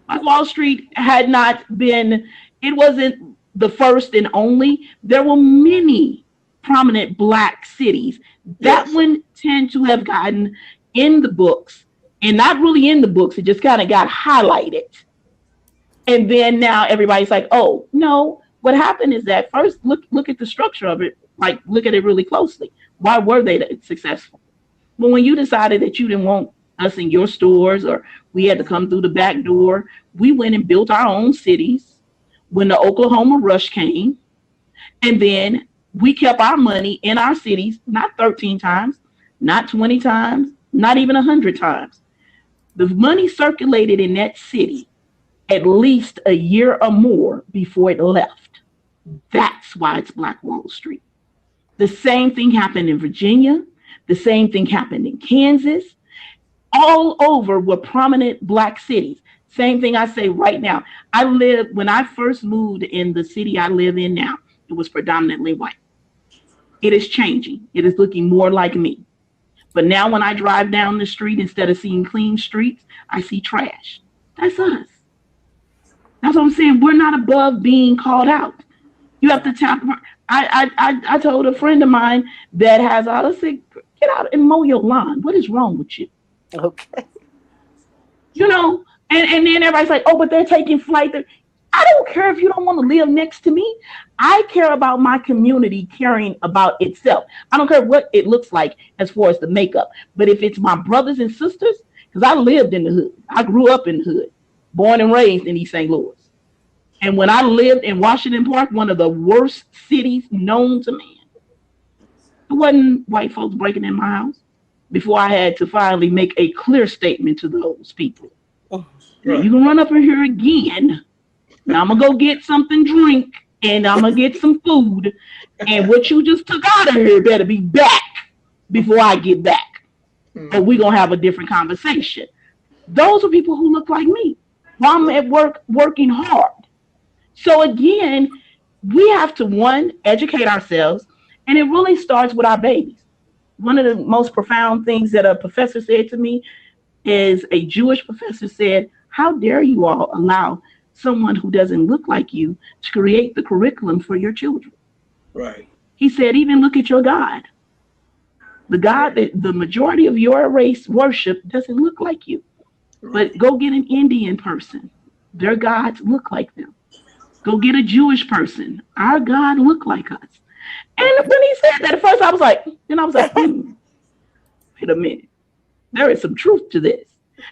[SPEAKER 2] Black Wall Street had not been, it wasn't the first and only. There were many prominent Black cities. That
[SPEAKER 1] Yes.
[SPEAKER 2] one tend to have gotten in the books, and not really in the books, it just kind of got highlighted. And then now everybody's like, oh no. What happened is that first look at the structure of it, like look at it really closely. Why were they successful? Well, when you decided that you didn't want us in your stores or we had to come through the back door, we went and built our own cities when the Oklahoma rush came. And then we kept our money in our cities, not 13 times, not 20 times, not even 100 times. The money circulated in that city at least a year or more before it left. That's why it's Black Wall Street. The same thing happened in Virginia. The same thing happened in Kansas. All over were prominent Black cities. Same thing I say right now. When I first moved in the city I live in now, it was predominantly white. It is changing. It is looking more like me. But now when I drive down the street, instead of seeing clean streets, I see trash. That's us. That's what I'm saying. We're not above being called out. You have to tap. I told a friend of mine that has, let's say, get out and mow your lawn. What is wrong with you?
[SPEAKER 4] Okay.
[SPEAKER 2] You know, and then everybody's like, oh, but they're taking flight. I don't care if you don't want to live next to me. I care about my community caring about itself. I don't care what it looks like as far as the makeup. But if it's my brothers and sisters, because I lived in the hood. I grew up in the hood, born and raised in East St. Louis. And when I lived in Washington Park, one of the worst cities known to man, it wasn't white folks breaking in my house before I had to finally make a clear statement to those people.
[SPEAKER 1] Right.
[SPEAKER 2] You can run up in here again. Now I'm going to go get something to drink and I'm going to get some food. And what you just took out of here better be back before I get back. Or we're going to have a different conversation. Those are people who look like me while I'm at work working hard. So again, we have to, one, educate ourselves. And it really starts with our babies. One of the most profound things that a professor said to me is a Jewish professor said, how dare you all allow someone who doesn't look like you to create the curriculum for your children?
[SPEAKER 1] Right.
[SPEAKER 2] He said, even look at your God. The God that the majority of your race worship doesn't look like you. Right. But go get an Indian person. Their gods look like them. Go get a Jewish person. Our God look like us. And when he said that, at first I was like, wait a minute. There is some truth to this.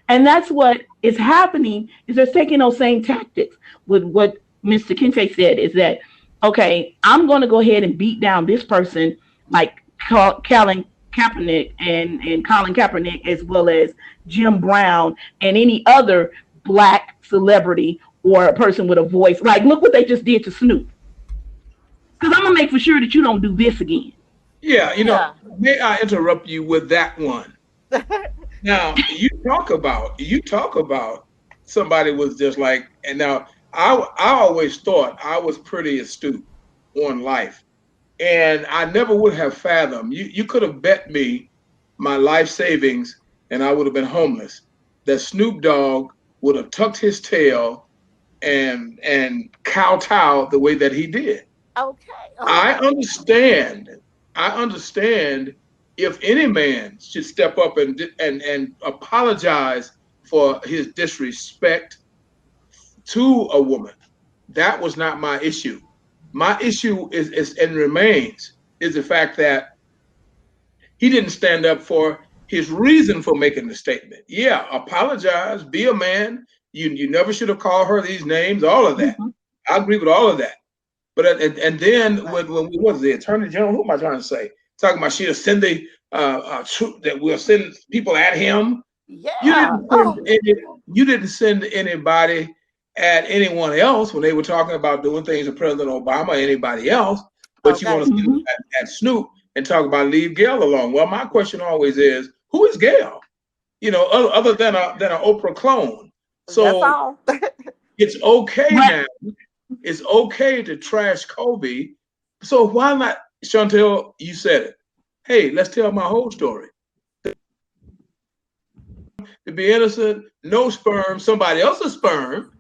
[SPEAKER 2] And that's what is happening, is they're taking those same tactics with what Mr. Kente said, is that, okay, I'm going to go ahead and beat down this person like Colin Kaepernick and Colin Kaepernick, as well as Jim Brown and any other Black celebrity or a person with a voice. Like, look what they just did to Snoop. Because I'm going to make for sure that you don't do this again.
[SPEAKER 1] Yeah, may I interrupt you with that one? Now, you talk about somebody was just like, and now I always thought I was pretty astute on life. And I never would have fathomed, you could have bet me my life savings and I would have been homeless, that Snoop Dogg would have tucked his tail and kowtowed the way that he did.
[SPEAKER 4] Okay.
[SPEAKER 1] I understand if any man should step up and apologize for his disrespect to a woman. That was not my issue. My issue is and remains is the fact that he didn't stand up for his reason for making the statement. Yeah, apologize, be a man. You never should have called her these names, all of that. I agree with all of that. But and then when we was the Attorney General, who am I trying to say? Talking about she'll send the that we'll send people at him.
[SPEAKER 4] Yeah.
[SPEAKER 1] You didn't send anybody at anyone else when they were talking about doing things with President Obama or anybody else, but you want to send at Snoop and talk about leave Gail alone. Well, my question always is, who is Gail? Other than an Oprah clone. So
[SPEAKER 4] that's all.
[SPEAKER 1] It's okay now. It's okay to trash Kobe. So why not, Chantel, you said it. Hey, let's tell my whole story. To be innocent, no sperm, somebody else's sperm.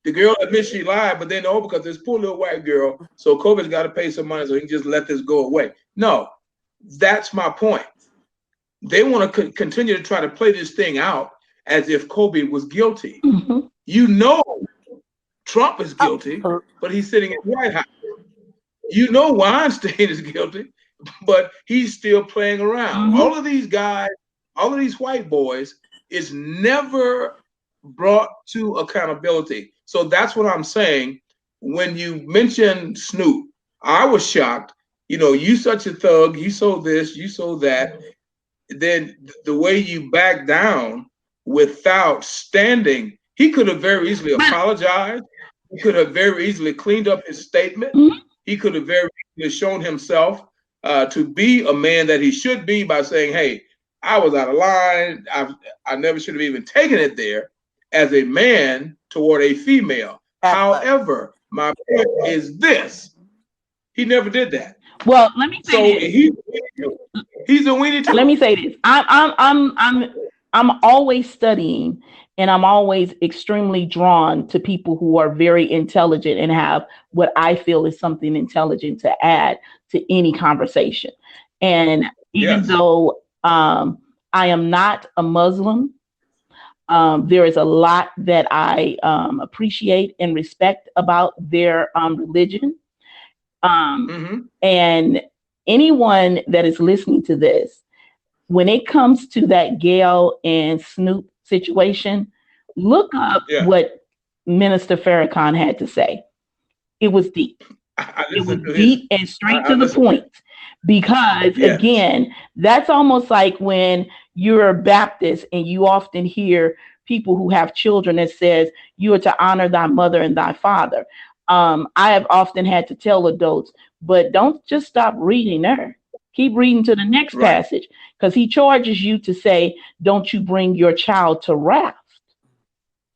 [SPEAKER 1] The girl admits she lied, but they know because this poor little white girl, so Kobe's got to pay some money so he can just let this go away. No, that's my point. They want to continue to try to play this thing out as if Kobe was guilty. You know Trump is guilty, but he's sitting in the White House. You know Weinstein is guilty, but he's still playing around. All of these guys, all of these white boys is never brought to accountability. So that's what I'm saying. When you mentioned Snoop, I was shocked. You know, you such a thug, you sold this, you sold that. Then the way you back down without standing, he could have very easily apologized. He could have very easily cleaned up his statement. He could have very easily shown himself to be a man that he should be by saying, hey, I was out of line. I never should have even taken it there as a man toward a female. However, my point is this. He never did that.
[SPEAKER 2] Well, let me say this.
[SPEAKER 1] He's a weenie too.
[SPEAKER 2] Let me say this. I'm always studying, and I'm always extremely drawn to people who are very intelligent and have what I feel is something intelligent to add to any conversation. And even though I am not a Muslim, there is a lot that I appreciate and respect about their religion. And anyone that is listening to this, when it comes to that Gayle and Snoop situation, look up what Minister Farrakhan had to say. It was deep. It was deep and straight to the point. Because again, that's almost like when you're a Baptist and you often hear people who have children that says you are to honor thy mother and thy father. I have often had to tell adults, but don't just stop reading there. Keep reading to the next passage, because he charges you to say, don't you bring your child to wrath.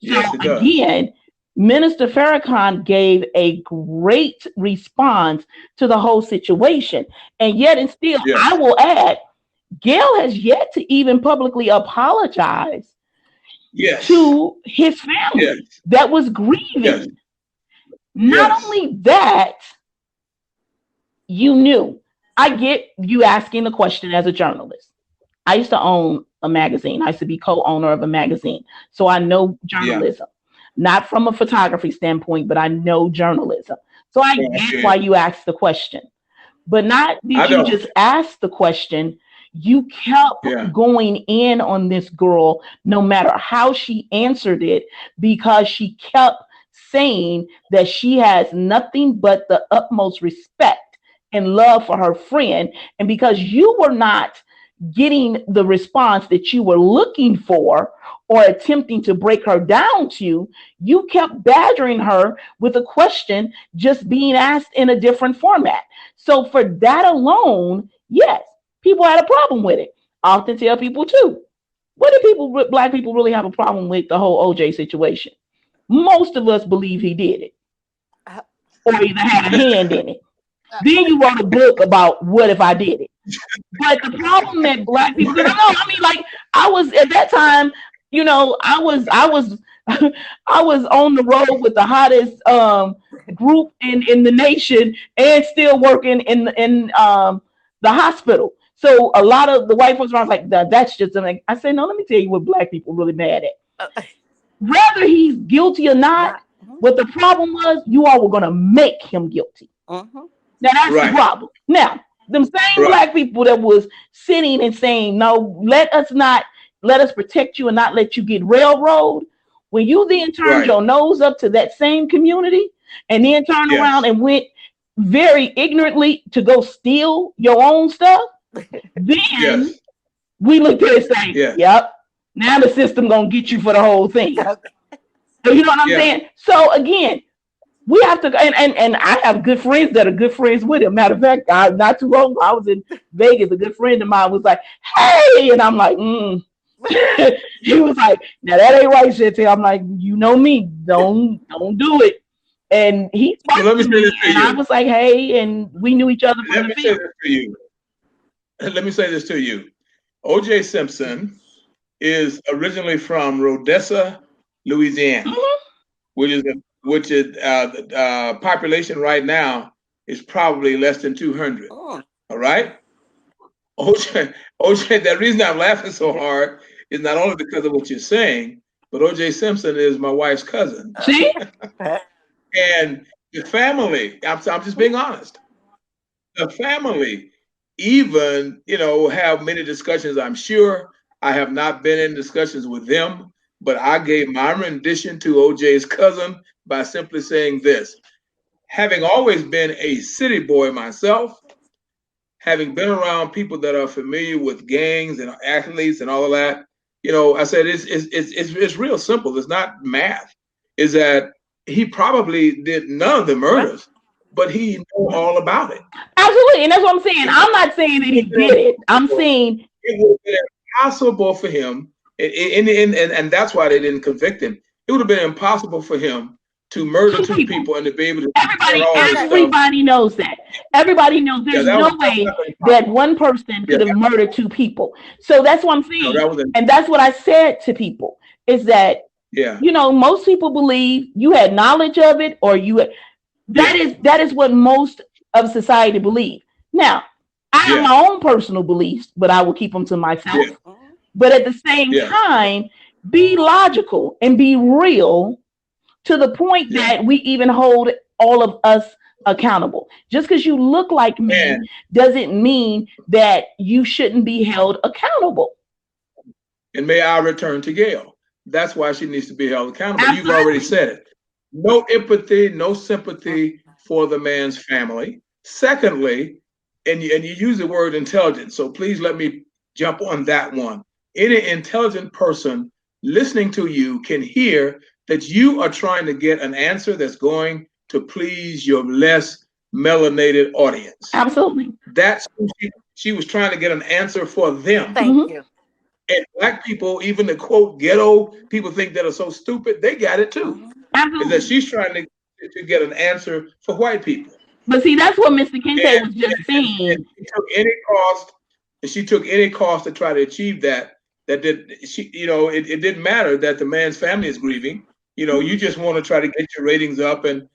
[SPEAKER 1] Yes,
[SPEAKER 2] so again, Minister Farrakhan gave a great response to the whole situation. And yet, and still, I will add, Gayle has yet to even publicly apologize to his family that was grieving. Not only that, you knew. I get you asking the question as a journalist. I used to own a magazine. I used to be co-owner of a magazine. So I know journalism. Not from a photography standpoint, but I know journalism. So I get why you asked the question. But not did you just ask the question, you kept going in on this girl no matter how she answered it, because she kept saying that she has nothing but the utmost respect and love for her friend. And because you were not getting the response that you were looking for or attempting to break her down to, you kept badgering her with a question just being asked in a different format. So for that alone, yes, people had a problem with it. I often tell people too, what do black people really have a problem with the whole OJ situation? Most of us believe he did it or either had a hand in it. Then you wrote a book about what if I did it. But the problem that black people, I was at that time, I was I was on the road with the hottest group in the nation and still working in the hospital. So a lot of the white folks around was like, that's just something. I said, no, let me tell you what black people really mad at. Whether he's guilty or not, what the problem was, you all were going to make him guilty. Now that's the problem. Now, them same black people that was sitting and saying, no, let us protect you and not let you get railroad. When you then turned your nose up to that same community and then turned around and went very ignorantly to go steal your own stuff, then we looked at it saying, yep, now the system gonna get you for the whole thing. So you know what I'm saying? So again, we have to, and I have good friends that are good friends with him. Matter of fact, not too long ago, I was in Vegas. A good friend of mine was like, hey, and I'm like, He was like, now that ain't right, Chantel. I'm like, you know me, don't do it. And he spoke to me, and I was like, hey, and we knew each other from the field.
[SPEAKER 1] Let me say this to you. O.J. Simpson is originally from Rodessa, Louisiana, which is population right now is probably less than 200. All right. OJ, the reason I'm laughing so hard is not only because of what you're saying, but O.J. Simpson is my wife's cousin.
[SPEAKER 2] See?
[SPEAKER 1] And the family, I'm just being honest. The family, even, have many discussions. I'm sure I have not been in discussions with them, but I gave my rendition to OJ's cousin by simply saying this. Having always been a city boy myself, having been around people that are familiar with gangs and athletes and all of that, I said it's real simple. It's not math. Is that he probably did none of the murders, but he knew all about it.
[SPEAKER 2] Absolutely, and that's what I'm saying. I'm not saying that he did it. I'm saying
[SPEAKER 1] it would have been impossible for him, and that's why they didn't convict him. It would have been impossible for him to murder two people and to be able to
[SPEAKER 2] everybody,
[SPEAKER 1] all this stuff.
[SPEAKER 2] everybody knows that. Everybody knows there's no way that one person could have murdered two people. So that's what I'm saying, and that's what I said to people is that most people believe you had knowledge of it, or that is what most of society believe. Now, I have my own personal beliefs, but I will keep them to myself. But at the same time, be logical and be real to the point that we even hold all of us accountable. Just because you look like me doesn't mean that you shouldn't be held accountable.
[SPEAKER 1] And may I return to Gail. That's why she needs to be held accountable. Absolutely. You've already said it. No empathy, no sympathy for the man's family. Secondly, and you use the word intelligent, so please let me jump on that one. Any intelligent person listening to you can hear that you are trying to get an answer that's going to please your less melanated audience.
[SPEAKER 2] Absolutely.
[SPEAKER 1] That's who she was trying to get an answer for them.
[SPEAKER 4] Thank you.
[SPEAKER 1] And Black people, even the quote ghetto people think that are so stupid, they got it too. Is that she's trying to get an answer for white people.
[SPEAKER 2] But see, that's what Mr. Kente was just saying.
[SPEAKER 1] She took any cost to try to achieve that. It didn't matter that the man's family is grieving. You just want to try to get your ratings up and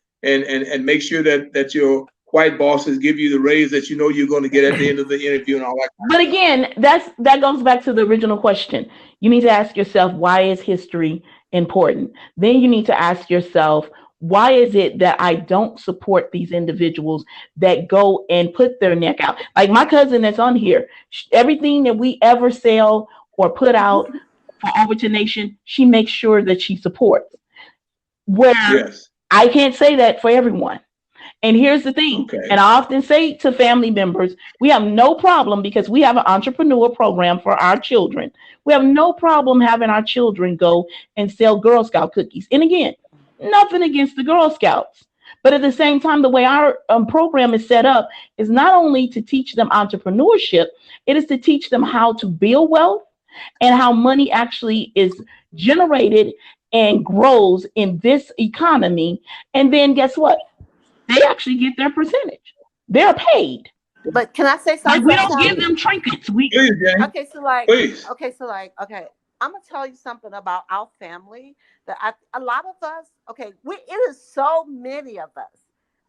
[SPEAKER 1] make sure that your white bosses give you the raise that you're going to get at the end of the interview and all that.
[SPEAKER 2] But again, that goes back to the original question. You need to ask yourself, why is history important? Then you need to ask yourself, why is it that I don't support these individuals that go and put their neck out? Like my cousin that's on here, everything that we ever sell or put out for OvertonNation, she makes sure that she supports. Where I can't say that for everyone. And here's the thing, and I often say to family members, we have no problem because we have an entrepreneur program for our children. We have no problem having our children go and sell Girl Scout cookies. And again, nothing against the Girl Scouts. But at the same time, the way our program is set up is not only to teach them entrepreneurship, it is to teach them how to build wealth and how money actually is generated and grows in this economy. And then guess what? They actually get their percentage. They're paid.
[SPEAKER 4] But can I say something?
[SPEAKER 2] Like we don't give them trinkets.
[SPEAKER 4] Okay, I'm gonna tell you something about our family that a lot of us. Okay, it is so many of us.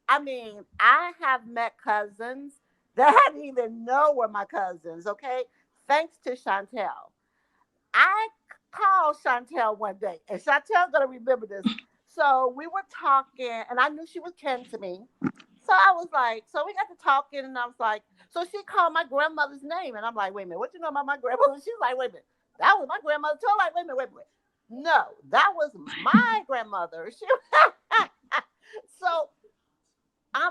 [SPEAKER 4] I mean, I have met cousins that I didn't even know were my cousins. Okay, thanks to Chantel. I called Chantel one day, and Chantel's gonna remember this. So we were talking, and I knew she was kin to me. So I was like, so we got to talking, and I was like, so she called my grandmother's name, and I'm like, wait a minute, what you know about my grandmother? She's like, wait a minute, that was my grandmother too. I'm like, wait a minute. No, that was my grandmother. So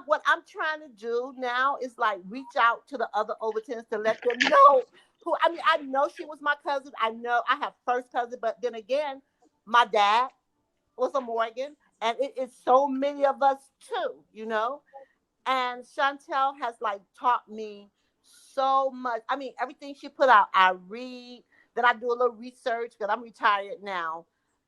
[SPEAKER 4] what I'm trying to do now is like reach out to the other Overtons to let them know who. I mean, I know she was my cousin. I know I have first cousin, but then again, my dad was a Morgan, and it is so many of us too, And Chantel has like taught me so much. I mean, everything she put out, I read. Then I do a little research because I'm retired now.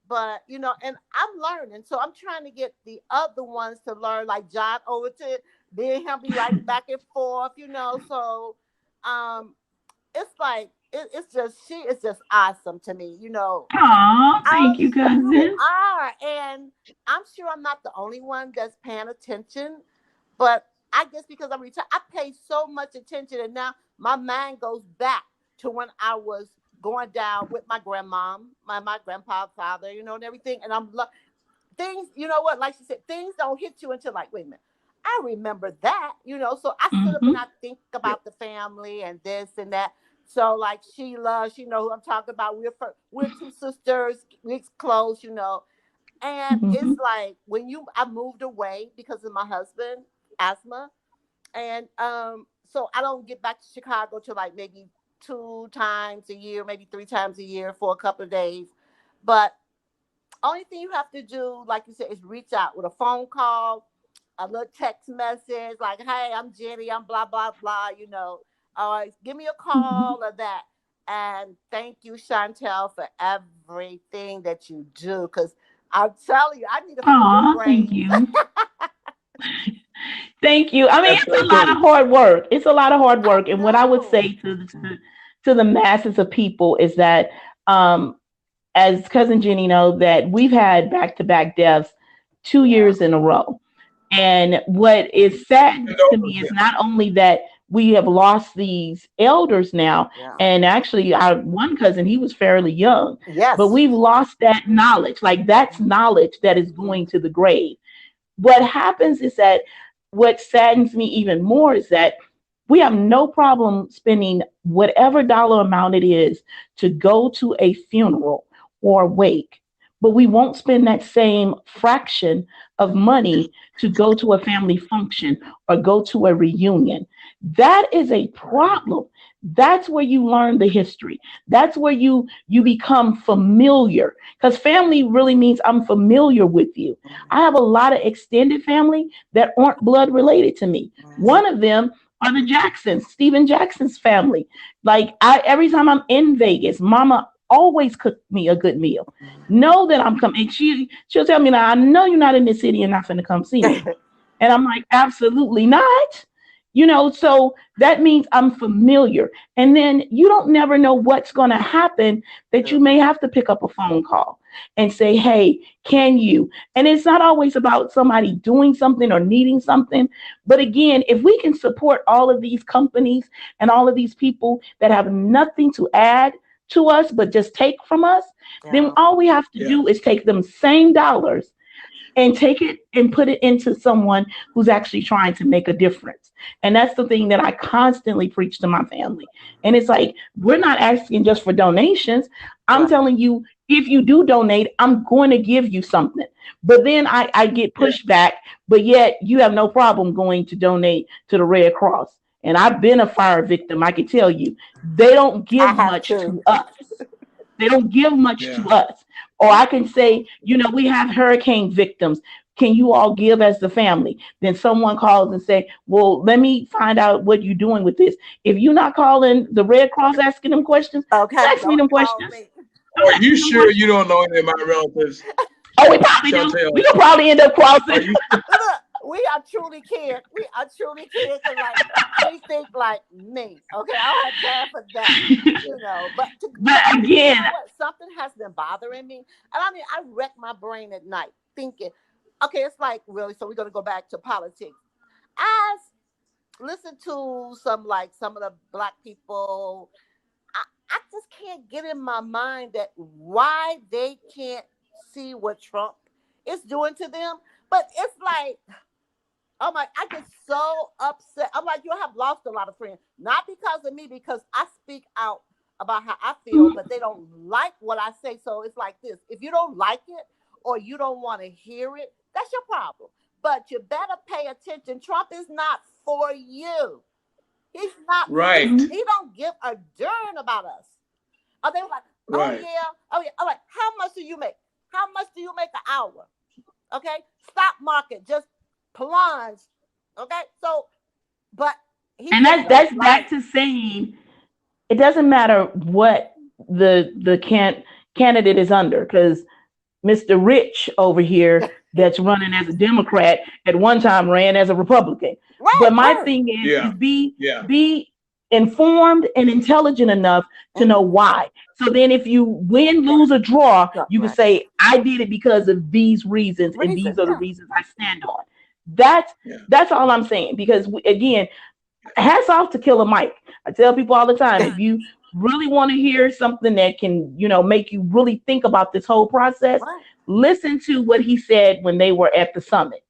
[SPEAKER 4] But and I'm learning, so I'm trying to get the other ones to learn, like John Overton. Then he'll be writing back and forth, So, it's like it's just she is just awesome to me,
[SPEAKER 2] Aw, thank you, cousin.
[SPEAKER 4] You are, and I'm sure I'm not the only one that's paying attention, but I guess because I'm retired, I pay so much attention, and now my mind goes back to when I was going down with my grandmom, my grandpa, father, and everything, and things, you know what, like she said, things don't hit you until like, wait a minute, I remember that, so I sit up and I think about the family and this and that. So like Sheila, she know who I'm talking about. We're two sisters, we're close, and it's like when I moved away because of my husband asthma, and so I don't get back to Chicago till like maybe 2 times a year, maybe 3 times a year for a couple of days. But only thing you have to do, like you said, is reach out with a phone call, a little text message, like, "Hey, I'm Jenny. I'm blah blah blah." Give me a call or that. And thank you, Chantel, for everything that you do. Because I'm telling you, I need a few of your brains.
[SPEAKER 2] Thank you. Thank you. I mean,
[SPEAKER 1] That's
[SPEAKER 2] it's a
[SPEAKER 1] so
[SPEAKER 2] lot
[SPEAKER 1] cool.
[SPEAKER 2] of hard work. It's a lot of hard
[SPEAKER 4] I
[SPEAKER 2] work. And what I would
[SPEAKER 4] know.
[SPEAKER 2] say to the masses of people is that, as cousin Jenny know, that we've had back to back deaths 2 years in a row. And what is sad to me is not only that we have lost these elders now,
[SPEAKER 4] Yeah.
[SPEAKER 2] and actually our one cousin, he was fairly young, but
[SPEAKER 4] Yes.
[SPEAKER 2] we've lost that knowledge. Like that's knowledge that is going to the grave. What happens is that what saddens me even more is that we have no problem spending whatever dollar amount it is to go to a funeral or wake, but we won't spend that same fraction of money to go to a family function or go to a reunion. That is a problem. That's where you learn the history. That's where you become familiar, because family really means I'm familiar with you. I have a lot of extended family that aren't blood related to me. One of them are the Jacksons, Stephen Jackson's family. Like every time I'm in Vegas, Mama always cook me a good meal. Know that I'm coming. And she'll tell me, "Now I know you're not in the city and not finna come see me." And I'm like, "Absolutely not." So that means I'm familiar. And then you don't never know what's going to happen, that you may have to pick up a phone call and say, "Hey, can you?" And it's not always about somebody doing something or needing something. But again, if we can support all of these companies and all of these people that have nothing to add to us, but just take from us, then all we have to do is take them same dollars and take it and put it into someone who's actually trying to make a difference. And that's the thing that I constantly preach to my family. And it's like, we're not asking just for donations. I'm telling you, if you do donate, I'm going to give you something. But then I get pushback, but yet you have no problem going to donate to the Red Cross. And I've been a fire victim. I can tell you, they don't give much to us. They don't give much to us. Or I can say, we have hurricane victims. Can you all give as the family? Then someone calls and say, "Well, let me find out what you're doing with this." If you're not calling the Red Cross asking them questions, ask me them questions.
[SPEAKER 1] Are you sure you don't know any of my relatives?
[SPEAKER 2] Oh, we probably
[SPEAKER 1] Chantel,
[SPEAKER 2] do. We could probably end up crossing.
[SPEAKER 4] Look, we are truly kids. We are truly kids, and like we think like me. Okay, I don't have time for that. But
[SPEAKER 2] again,
[SPEAKER 4] what? Something has been bothering me, and I mean, I wreck my brain at night thinking. Okay, it's like really. So we're gonna go back to politics. I listen to some of the black people. I just can't get in my mind that why they can't see what Trump is doing to them. But it's like, oh my, I get so upset. I'm like, you have lost a lot of friends. Not because of me, because I speak out about how I feel, but they don't like what I say. So it's like this. If you don't like it or you don't want to hear it, that's your problem. But you better pay attention. Trump is not for you. He's not.
[SPEAKER 1] right,
[SPEAKER 4] He don't give a darn about us. Oh, they were like, oh
[SPEAKER 1] right.
[SPEAKER 4] yeah, oh yeah. All right, how much do you make? How much do you make an hour? Okay, stock market just plunge. Okay, so but
[SPEAKER 2] and that's back to saying it doesn't matter what the candidate is under, because Mr. Rich over here that's running as a Democrat at one time ran as a Republican.
[SPEAKER 4] Right,
[SPEAKER 2] but my thing is be informed and intelligent enough to know why. So then if you win, lose, or draw, you can say, "I did it because of these reasons, and these are the reasons I stand on." That's all I'm saying. Because again, hats off to Killer Mike. I tell people all the time, if you really want to hear something that can, make you really think about this whole process, listen to what he said when they were at the summit,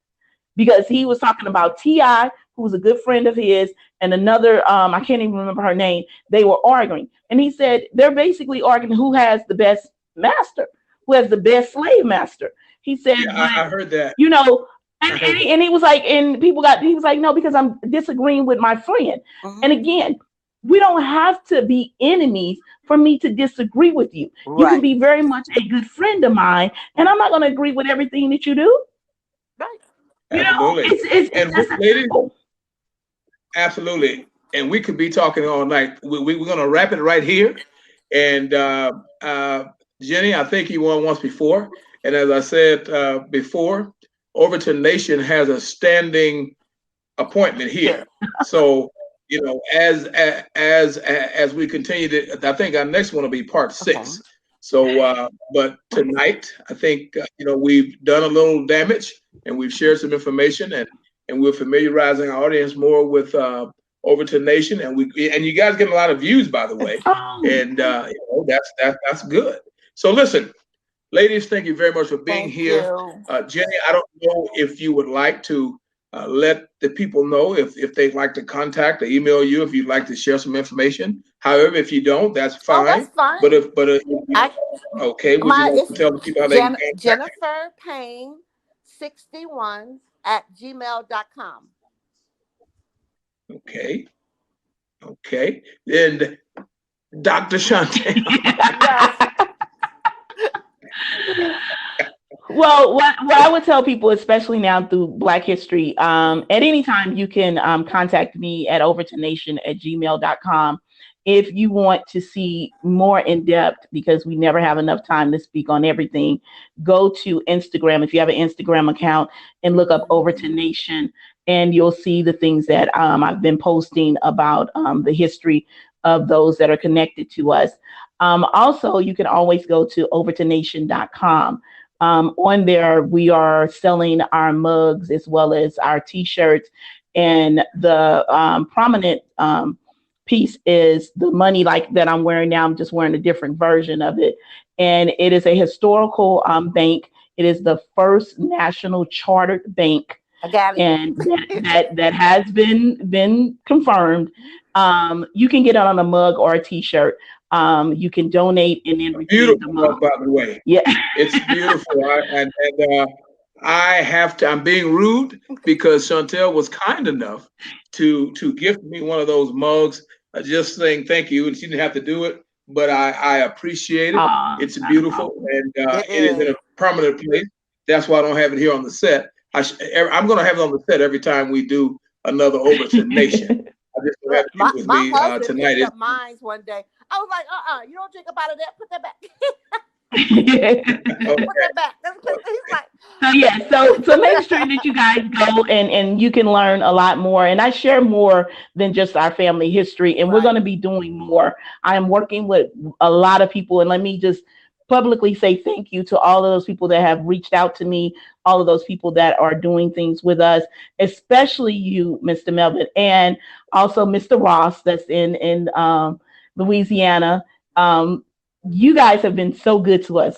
[SPEAKER 2] because he was talking about T.I., who was a good friend of his, and another, I can't even remember her name. They were arguing. And he said they're basically arguing who has the best master, who has the best slave master. He said,
[SPEAKER 1] Yeah,
[SPEAKER 2] but,
[SPEAKER 1] I heard that.
[SPEAKER 2] you know,
[SPEAKER 1] I heard that.
[SPEAKER 2] and he was like, and he was like, no, because I'm disagreeing with my friend. And again, we don't have to be enemies for me to disagree with you. You can
[SPEAKER 4] Right.
[SPEAKER 2] be very much a good friend of mine, and I'm not going to agree with everything that you do.
[SPEAKER 4] Right.
[SPEAKER 2] You know,
[SPEAKER 1] Absolutely.
[SPEAKER 2] it's
[SPEAKER 1] And
[SPEAKER 2] just that
[SPEAKER 1] ladies,
[SPEAKER 2] simple.
[SPEAKER 1] absolutely. And we could be talking all night. We're going to wrap it right here. And Jenny, I think you won once before. And as I said before, Overton Nation has a standing appointment
[SPEAKER 4] Sure.
[SPEAKER 1] here. So, you know, as we continue to, I think our next one will be part
[SPEAKER 4] Okay.
[SPEAKER 1] 6. So, but tonight, I think you know, we've done a little damage and we've shared some information, and we're familiarizing our audience more with Overton Nation, and you guys get a lot of views, by the way,
[SPEAKER 2] Oh,
[SPEAKER 1] and you know, that's good. So listen, ladies, thank you very much for being
[SPEAKER 4] Thank
[SPEAKER 1] here.
[SPEAKER 4] you.
[SPEAKER 1] Jenny, I don't know if you would like to let the people know if they'd like to contact or email you if you'd like to share some information. However, if you don't, that's
[SPEAKER 4] Oh, that's
[SPEAKER 1] fine.
[SPEAKER 4] fine.
[SPEAKER 1] But
[SPEAKER 4] I
[SPEAKER 1] okay, would you
[SPEAKER 4] my
[SPEAKER 1] like
[SPEAKER 4] it's
[SPEAKER 1] to tell the people how they can contact
[SPEAKER 4] Jennifer Payne 61 at gmail.com.
[SPEAKER 1] you? Okay. And Dr. Shante.
[SPEAKER 4] Yes.
[SPEAKER 2] well, what I would tell people, especially now through Black History, at any time you can contact me at overtonation@gmail.com if you want to see more in depth, because we never have enough time to speak on everything. Go to Instagram if you have an Instagram account and look up Overton Nation, and you'll see the things that I've been posting about the history of those that are connected to us. Also, you can always go to overtonation.com. On there, we are selling our mugs as well as our T-shirts, and the prominent piece is the money like that I'm wearing now. I'm just wearing a different version of it, and it is a historical bank. It is the first national chartered bank,
[SPEAKER 4] I got it.
[SPEAKER 2] and that has been confirmed. You can get it on a mug or a T-shirt. You can donate and then receive the
[SPEAKER 1] Beautiful
[SPEAKER 2] mug.
[SPEAKER 1] mug, by the way.
[SPEAKER 2] Yeah.
[SPEAKER 1] It's beautiful. I have to, I'm being rude because Chantel was kind enough to gift me one of those mugs, just saying thank you. And she didn't have to do it, but I appreciate it. It's
[SPEAKER 2] Not a
[SPEAKER 1] beautiful,
[SPEAKER 2] problem.
[SPEAKER 1] and
[SPEAKER 4] It
[SPEAKER 1] it is in
[SPEAKER 4] is.
[SPEAKER 1] a permanent place. That's why I don't have it here on the set. I'm going to have it on the set every time we do another Overton Nation. I just don't have
[SPEAKER 4] Look,
[SPEAKER 1] it here with
[SPEAKER 4] my
[SPEAKER 1] me
[SPEAKER 4] husband
[SPEAKER 1] tonight.
[SPEAKER 4] picked up mine one day. I was like, you don't drink about it there. Put that back.
[SPEAKER 1] Okay.
[SPEAKER 4] Put that back. He's like,
[SPEAKER 2] So yeah, so make sure that you guys go and you can learn a lot more. And I share more than just our family history, and we're going
[SPEAKER 4] right.
[SPEAKER 2] to be doing more. I am working with a lot of people, and let me just publicly say thank you to all of those people that have reached out to me, all of those people that are doing things with us, especially you, Mr. Melvin, and also Mr. Ross, that's in Louisiana. Um, you guys have been so good to us.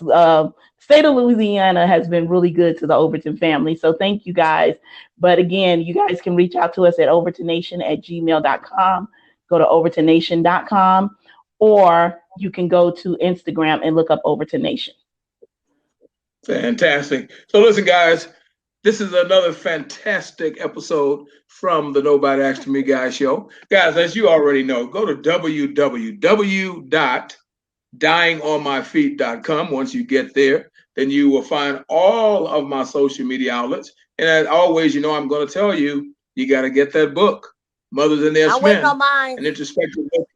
[SPEAKER 2] State of Louisiana has been really good to the Overton family. So thank you guys. But again, you guys can reach out to us at overtonation@gmail.com. Go to overtonation.com, or you can go to Instagram and look up Overton Nation.
[SPEAKER 1] Fantastic. So listen, guys, this is another fantastic episode from the Nobody Asked Me Guys show. Guys, as you already know, go to www.dyingonmyfeet.com. Once you get there, then you will find all of my social media outlets. And as always, you know, I'm going to tell you, you got to get that book, Mothers and Their
[SPEAKER 4] I'm waiting
[SPEAKER 1] Men,
[SPEAKER 4] on mine.
[SPEAKER 1] an introspective look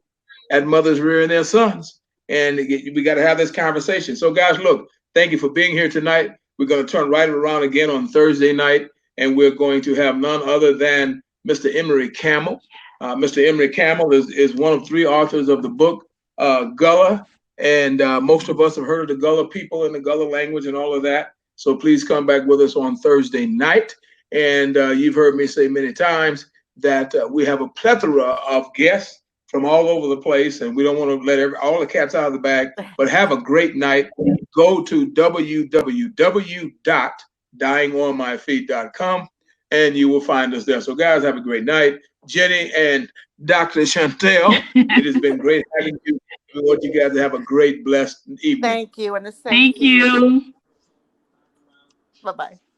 [SPEAKER 1] at mothers rearing their sons. And we got to have this conversation. So, guys, look, thank you for being here tonight. We're going to turn right around again on Thursday night, and we're going to have none other than Mr. Emery Campbell. Mr. Emery Campbell is one of 3 authors of the book Gullah, and most of us have heard of the Gullah people and the Gullah language and all of that. So please come back with us on Thursday night. And you've heard me say many times that we have a plethora of guests from all over the place, and we don't want to let all the cats out of the bag, but have a great night. go to www.dyingonmyfeet.com and you will find us there. So, guys, have a great night. Jenny and Dr. Chantel, it has been great having you. We want you guys to have a great, blessed evening.
[SPEAKER 4] Thank you. And the same
[SPEAKER 2] Thank
[SPEAKER 4] to you.
[SPEAKER 2] you.
[SPEAKER 4] Bye-bye.